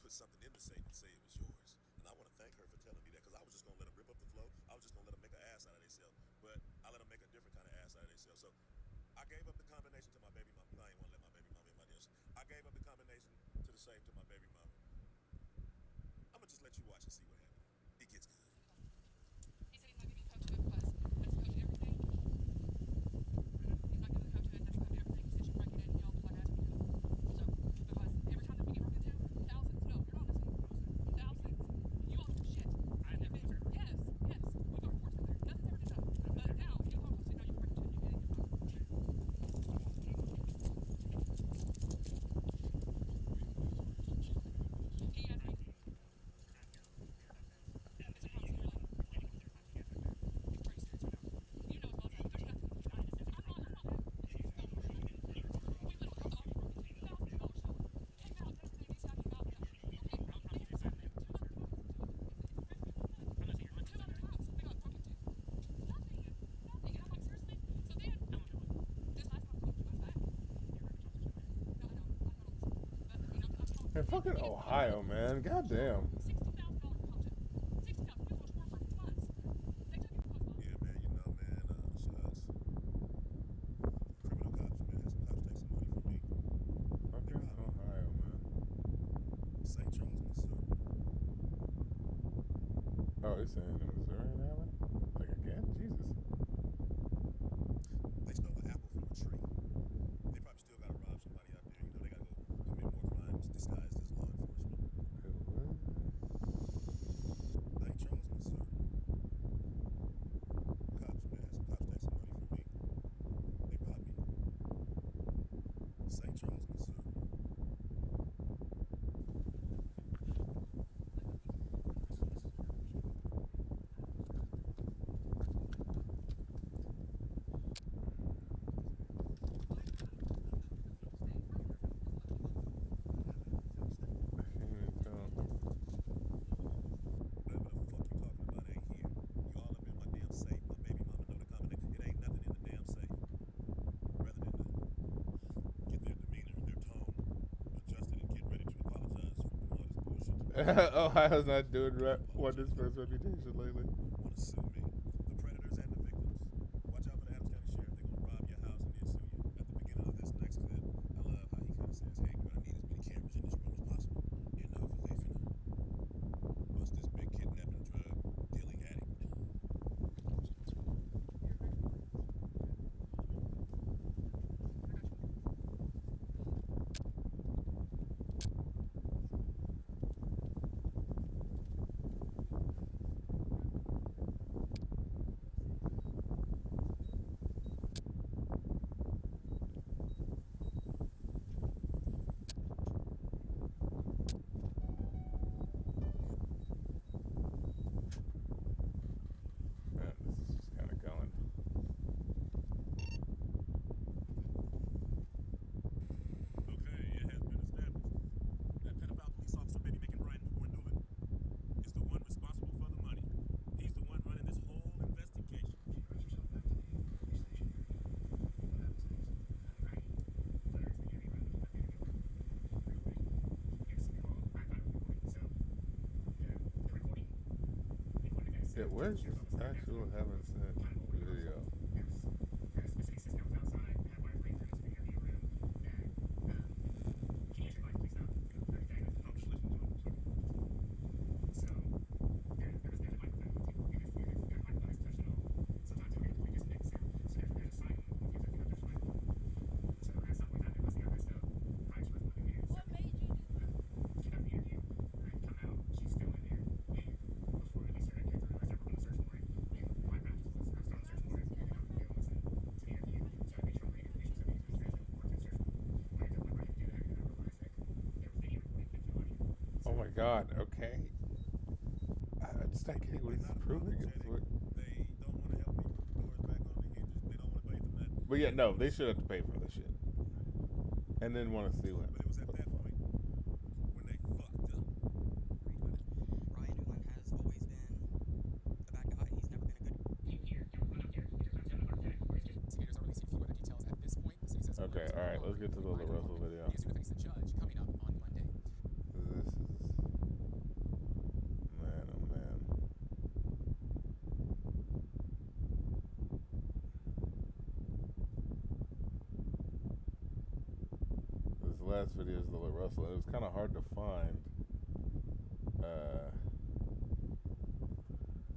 put something in the safe and say it was yours." And I want to thank her for telling me that, because I was just gonna let them rip up the floor. I was just gonna let them make an ass out of themselves, but I let them make a different kind of ass out of themselves. So I gave up the combination to my baby mama. I ain't want to let my baby mama in my deals. I gave up the combination to the safe to my baby mama. I'm gonna just let you watch and see what happens. It gets good. He said he's not giving coach to it because that's coach everything. He's not giving the coach to it, that's coach everything. He said she break it in, y'all just like ask me to. So, because every time that we get broken into, thousands, no, you're not listening. Thousands. You all do shit. I never yes, yes. We go to courts with there. Nothing's ever been done. But now, you go to courts, now you break into it, you get it, you're fine. He has 18. In fucking Ohio, man. Goddamn. Yeah, man, man, shots. Criminal cops, man. Some cops take some money from me. Fucking Ohio, man. St. Charles, Missouri. Oh, it's in Missouri now? Like again? Jesus. They stole an apple from a tree. They probably still gotta rob somebody out there. They gotta go commit more crimes disguised as law enforcement. St. Charles, Missouri. Cops, man. Some cops take some money from me. They robbed me. St. Charles, Missouri. Ohio's not doing what this first reputation lately. Want to sue me? The predators and the victims. Watch out for the Adams County Sheriff. They're gonna rob your house and then sue you. At the beginning of this next clip, I love how he kind of says, "Hey, we're gonna need as many cameras in this room as possible. You know, 'cause they finna bust this big kidnapping drug dealing addict." Man, this is just kind of going. Okay, it has been established that pedophile police officer Baby Making Brian Newborn Newman is the one responsible for the money. He's the one running this whole investigation. Yeah, where's this actual heaven sent video? Oh my God. Okay. I just not getting what he's proving. It's what- They don't want to help people put the doors back on the hinges. They don't want to pay for that. But yeah, no, they should have to pay for this shit. And then want to see what. But it was at that point when they fucked up. Ryan Newland has always been a bad guy. He's never been a good. Investigators are releasing few other details at this point. The city says Okay, all right, let's get to the Russell video. He is due to face a judge coming up on Monday. This is man, oh man. This last video is the Russell. It was kind of hard to find.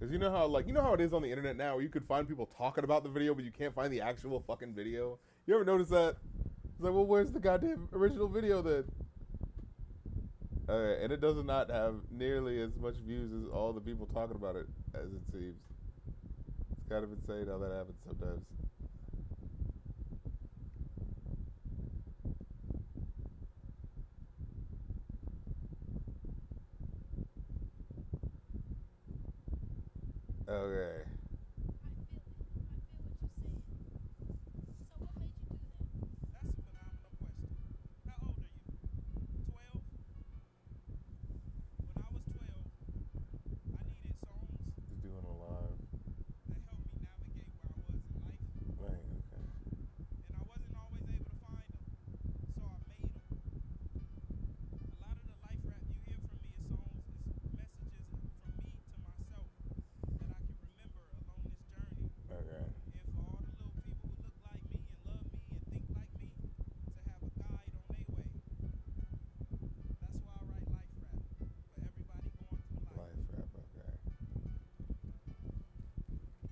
Cause you know how it is on the internet now, where you could find people talking about the video, but you can't find the actual fucking video. You ever notice that? It's like, well, where's the goddamn original video then? And it does not have nearly as much views as all the people talking about it, as it seems. It's kind of insane how that happens sometimes. Okay. That's a phenomenal question. How old are you? 12? When I was 12, I needed songs He's doing a live. that helped me navigate where I was in life, Dang, okay. and I wasn't always able to find them, so I made them. A lot of the life rap you hear from me is songs, is messages from me to myself that I can remember along this journey. Okay. And for all the little people who look like me and love me and think like me, to have a guide on their way. That's why I write life rap, for everybody going through life. Live rap, okay.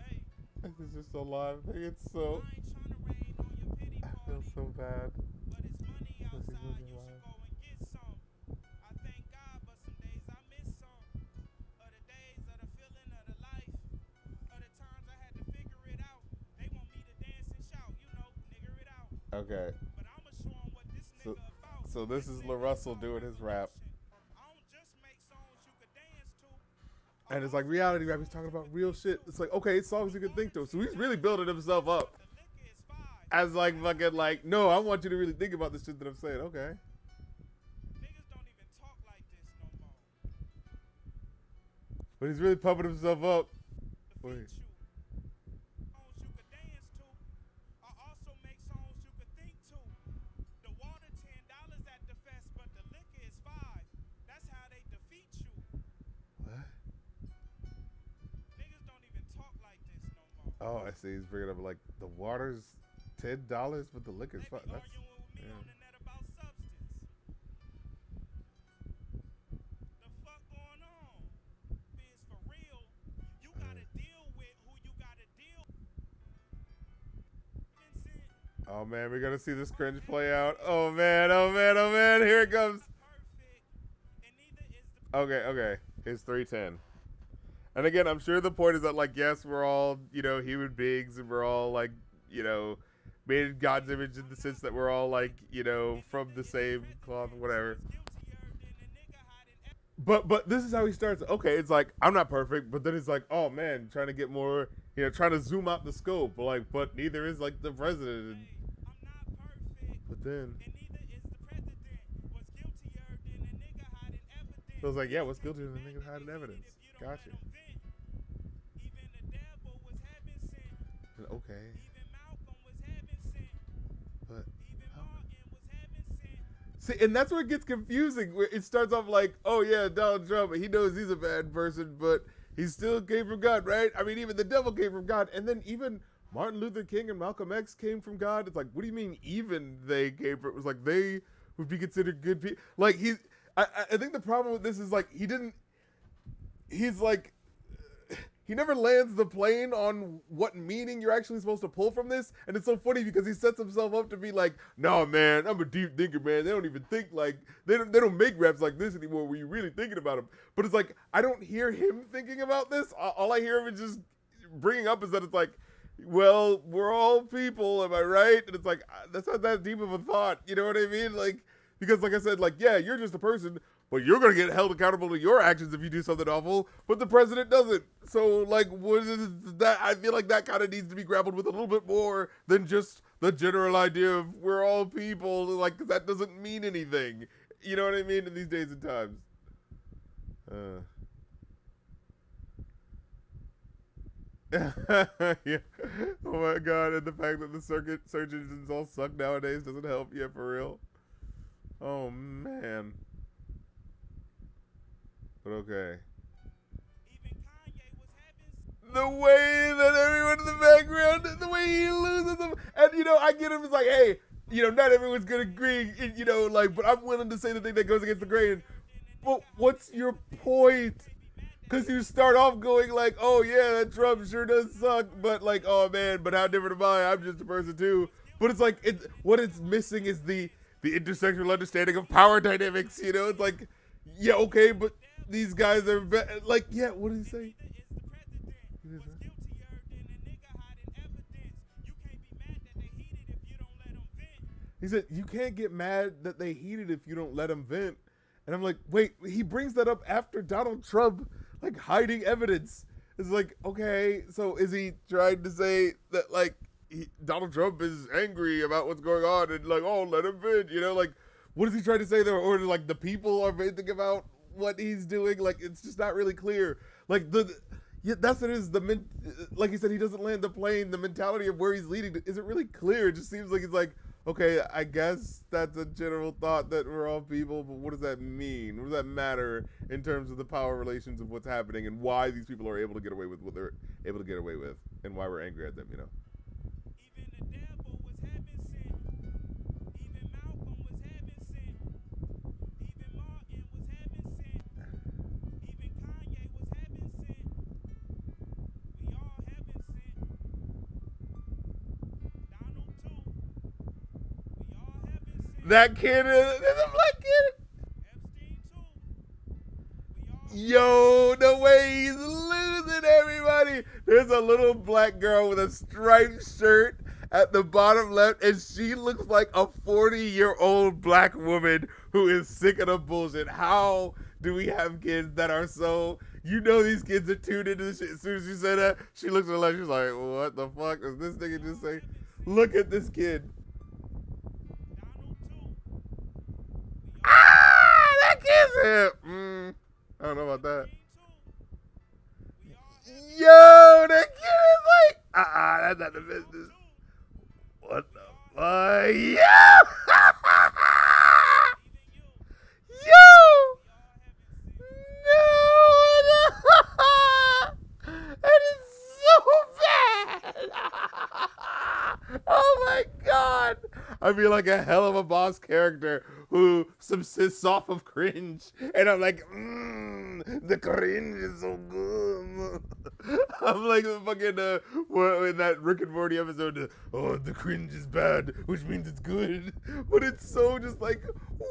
Hey, This is just so live. It's so. I ain't tryna rain on your pity I feel party, so bad. but it's money This is outside, really you live. should go and get some. I thank God, but some days I miss some. Of the days, of the feeling, of the life. Of the times I had to figure it out. They want me to dance and shout, you know, nigger it out. Okay. But I'ma show 'em what this So- nigga about. so this is LaRussell doing his rap. I don't just make songs you could dance to. And it's like reality rap. He's talking about real shit. It's like, okay, it's songs you can think to. So he's really building himself up The liquor is fine. as like fucking like, no, I want you to really think about the shit that I'm saying. Okay. Niggas don't even talk like this no more. But he's really pumping himself up. Defeat Wait. you. Songs you could dance to. I also make songs you could think to. The water $10 at the fest, but the liquor is $5. That's how they defeat you. Oh, I see. He's bringing up like the water's $10, but the liquor's They $5. be That's arguing with me yeah. on the net about substance. The fuck going on? It's for real. You gotta deal with who you gotta deal with. Oh man, we're gonna see this cringe play out. Oh man, oh man, oh man, here it comes. Perfect. And neither is the Okay, okay. It's 3:10. And again, I'm sure the point is that like, yes, we're all, human beings and we're all like, made in God's image in the sense that we're all like, from the same cloth, whatever. But this is how he starts. Okay, it's like I'm not perfect, but then it's like, oh man, trying to get more, trying to zoom out the scope. But neither is like the president. I'm not perfect. But then And neither is the president. Was guiltier than a nigga hiding evidence. I was like, yeah, what's guilty than the nigga hiding evidence? Gotcha. Even the devil was heaven sent. Okay, Even Malcolm was heaven sent. but Even Martin was heaven sent. see, and that's where it gets confusing. Where it starts off like, oh yeah, Donald Trump, he knows he's a bad person, but he still came from God, right? I mean, even the devil came from God, and then even Martin Luther King and Malcolm X came from God. It's like, what do you mean? Even they came from? It was like they would be considered good people. Like I think the problem with this is like he's like. He never lands the plane on what meaning you're actually supposed to pull from this. And it's so funny because he sets himself up to be like, no, man, I'm a deep thinker, man. They don't even think like, they don't make raps like this anymore where you're really thinking about them. But it's like, I don't hear him thinking about this. All I hear him is just bringing up is that it's like, well, we're all people, am I right? And it's like, that's not that deep of a thought. You know what I mean? Like, because like I said, like, yeah, you're just a person, but you're going to get held accountable to your actions if you do something awful, but the president doesn't. So, like, what is that? I feel like that kind of needs to be grappled with a little bit more than just the general idea of we're all people. Like, 'cause that doesn't mean anything. You know what I mean? In these days and times. Yeah. Oh my God. And the fact that the search engines all suck nowadays doesn't help. Yeah, for real. Oh, man. But okay. Even Kanye was heaven sent. The way that everyone in the background, the way he loses them. And, I get him. It's like, hey, not everyone's going to agree, but I'm willing to say the thing that goes against the grain. But what's your point? Because you start off going like, oh, yeah, that Trump sure does suck. But like, oh, man, but how different am I? I'm just a person, too. But it's like, what it's missing is the intersectional understanding of power dynamics. It's like, yeah, okay, but these guys are like, yeah, what did he say? Neither is the president. Was guiltier than a nigga hiding evidence. You can't be mad that they heated if you don't let them vent. He said, you can't get mad that they heated if you don't let them vent. And I'm like, wait, he brings that up after Donald Trump, like, hiding evidence. It's like, okay, so is he trying to say that, like, Donald Trump is angry about what's going on and, like, oh, let him vent, like, what is he trying to say there? Or, like, the people are venting about what he's doing? Like, it's just not really clear. Like, yeah, that's what it is. Like he said, he doesn't land the plane. The mentality of where he's leading isn't really clear. It just seems like it's like, okay, I guess that's a general thought that we're all people, but what does that mean? What does that matter in terms of the power relations of what's happening and why these people are able to get away with what they're able to get away with and why we're angry at them, Even the devil was heaven sent. Even Malcolm was heaven sent. Even Martin was heaven sent. Even Kanye was heaven sent. We all heaven sent. Donald too. We all heaven sent. That kid is a black kid. Epstein too. We all Yo, the way he's losing everybody. There's a little black girl with a striped shirt at the bottom left, and she looks like a 40-year-old black woman who is sick of the bullshit. How do we have kids that are so, these kids are tuned into this shit. As soon as you say that, she looks at the left, she's like, what the fuck is this nigga just say? Look at this kid. Donald too. Ah, that kid's hip. I don't know about that. We all Yo, that kid is like, that's not the business. What the fuck? Yeah! Yo! No! That is so bad! I feel like a hell of a boss character who subsists off of cringe, and I'm like, the cringe is so good. I'm like the fucking in that Rick and Morty episode. Oh, the cringe is bad, which means it's good, but it's so just like,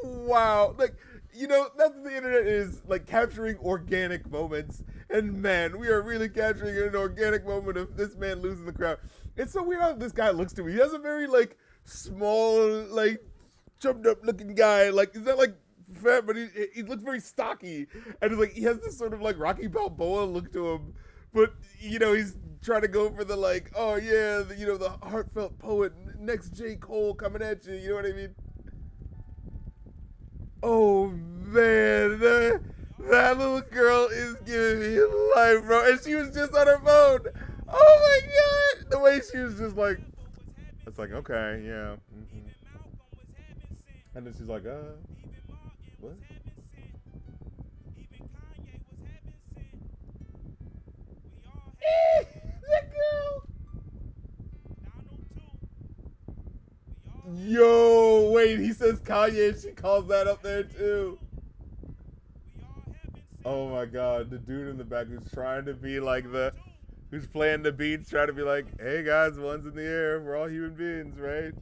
wow, like. You know, that's what the internet is, like capturing organic moments. And man, we are really capturing an organic moment of this man losing the crowd. It's so weird how this guy looks to me. He has a very like small, like chumped up looking guy. Like he's not like fat, but he looks very stocky. And like he has this sort of like Rocky Balboa look to him. But you know, he's trying to go for the like, oh yeah, the, you know, the heartfelt poet, next J. Cole coming at you. You know what I mean? Oh man, that little girl is giving me life, bro. And she was just on her phone. Oh my god, the way she was just like, it's like, okay, yeah. Mm-hmm. And then she's like, what? That girl. Yo, wait, he says Kanye and she calls that up there too. Oh my god, the dude in the back who's trying to be like who's playing the beats, trying to be like, hey guys, one's in the air, we're all human beings, right?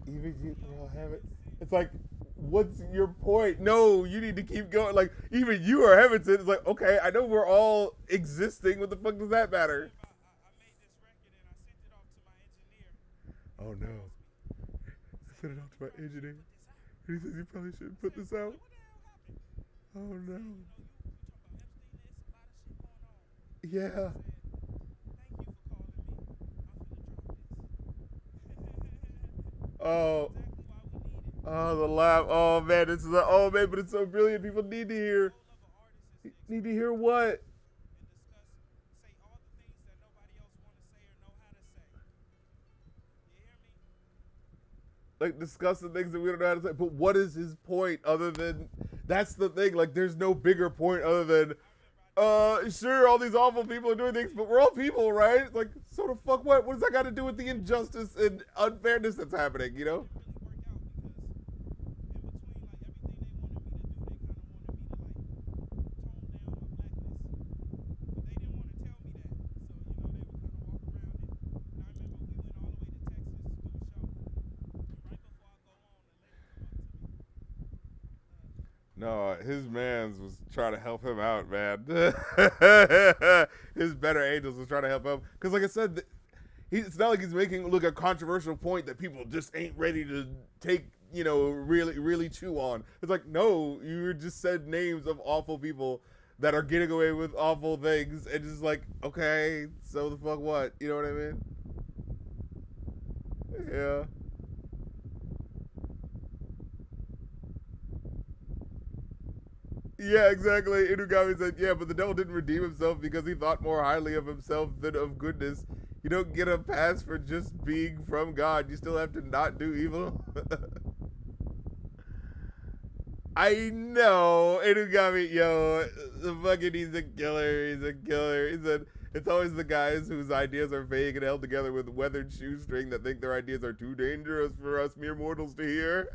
Even you, we all have it. It's like, what's your point? No, you need to keep going. Like, even you are Hamilton. It's like, okay, I know we're all existing. What the fuck does that matter? Oh no. I sent it off to my engineer. He says you probably shouldn't put this out. Oh no. Yeah. Oh. Oh, the laugh. Oh man, this is oh man, but it's so brilliant. People need to hear. Need to hear what? Like discuss the things that we don't know how to say. But what is his point other than that's the thing? Like there's no bigger point other than sure, all these awful people are doing things, but we're all people, right? It's like, so the fuck what? What does that got to do with the injustice and unfairness that's happening, you know? No, his mans was trying to help him out, man. His better angels was trying to help him. Because like I said, it's not like he's making look a controversial point that people just ain't ready to take, you know, really chew on. It's like, no, you just said names of awful people that are getting away with awful things. And just like, okay, so the fuck what? You know what I mean? Yeah. Yeah, exactly. Inugami said, yeah, but the devil didn't redeem himself because he thought more highly of himself than of goodness. You don't get a pass for just being from God. You still have to not do evil. I know. Inugami, yo, the fucking, he's a killer. He's a killer. He said, it's always the guys whose ideas are vague and held together with weathered shoestring that think their ideas are too dangerous for us mere mortals to hear.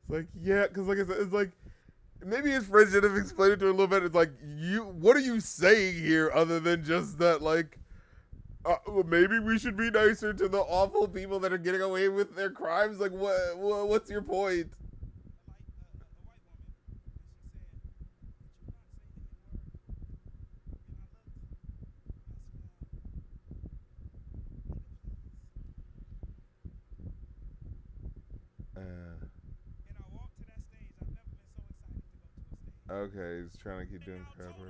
It's like, yeah, because like I said, it's like, maybe his friend should have explained it to him a little bit. It's like, what are you saying here other than just that, like, well, maybe we should be nicer to the awful people that are getting away with their crimes? Like, what's your point? Okay, he's trying to keep doing crap work.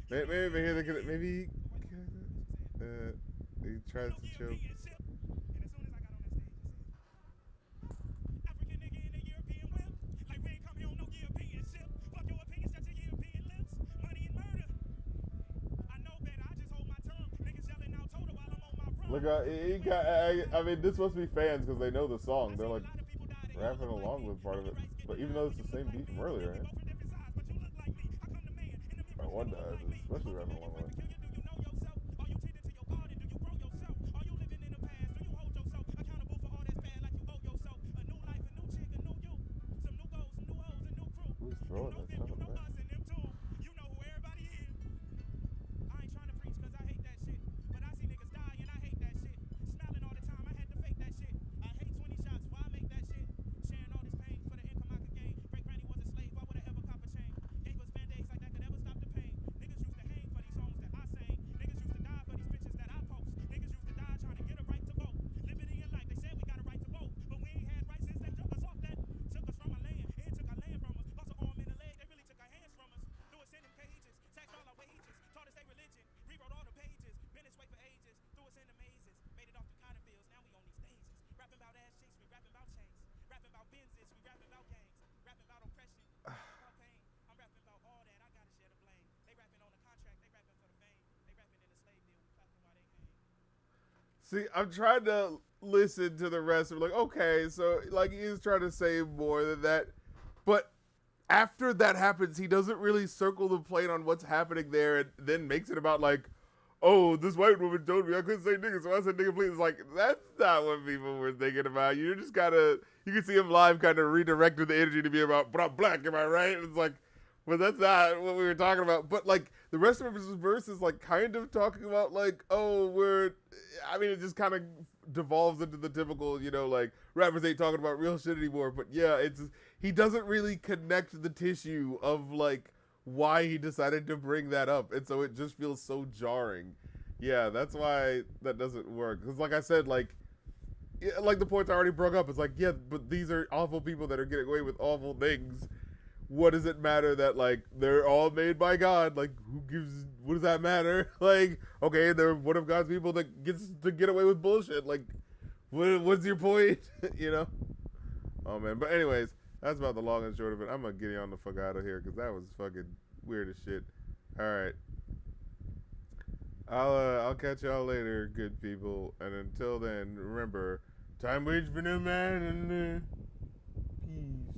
Maybe maybe. tries to choke. And as soon as I got on that stage, I said, African nigga in a European whip. Like we ain't come here on no European ship. Fuck your opinions, shut your European lips. Money and murder. I know better, I just hold my tongue. Niggas yelling out total while I'm on my run. Look, he got. I mean, this must be fans because they know the song. They're like rapping along with part of it. But even though it's the same beat from earlier, right? One does, especially rapping along with it. Who's throwing that stuff in the back? You know who everybody is. I ain't trying to preach cause I hate that shit. But I see niggas die and I hate that shit. Smiling all the time, I had to fake that shit. I hate 20 shots before I make that shit. Sharing all this pain for the income I could gain. Great granny was a slave, why would I ever cop a chain? Gave us band-aids like that could ever stop the pain. Niggas used to hang for these songs that I sang. Niggas used to die for these pictures that I post. Niggas used to die trying to get a right to vote. Liberty and life, they said we got a right to vote. But we ain't had rights since they took us off that. Took us from our land and took our land from us. Lost an arm and a leg, they really took our hands from us. Threw us in them cages, taxed all our wages. Taught us their religion, rewrote all the pages. Been this way for ages, threw us in the mazes. Made it off the cotton fields, now we on these stages. Rapping about ass cheeks, we rapping about chains. Rapping about Benzes, we rapping about gangs. Rapping about oppression, about pain. I'm rapping about all that, I gotta share the blame. They rapping on the contract, they rapping for the fame. They rapping in the slave deal, we clapping while they hang. See, I'm trying to listen to the rest of it, like, okay, so like he's trying to say more than that. But after that happens, he doesn't really circle the plate on what's happening there and then makes it about like, oh, this white woman told me I couldn't say nigga, so I said nigga please. It's like, that's not what people were thinking about. You just gotta, you can see him live kind of redirecting the energy to be about, but I'm black, am I right? It's like, well, that's not what we were talking about. But like the rest of his verse is like kind of talking about like, oh, I mean, it just kind of devolves into the typical, you know, like rappers ain't talking about real shit anymore. But yeah, he doesn't really connect the tissue of like why he decided to bring that up, and so it just feels so jarring. Yeah, that's why that doesn't work. Because like I said, like the points I already broke up, it's like, yeah, but these are awful people that are getting away with awful things. What does it matter that like they're all made by God? Like, what does that matter? Like, okay, they're one of God's people that gets to get away with bullshit. Like, what's your point? You know? Oh man. But anyways, that's about the long and short of it. I'm gonna get you on the fuck out of here because that was fucking weird as shit. All right. I'll catch y'all later, good people. And until then, remember, time waits for no man, and peace.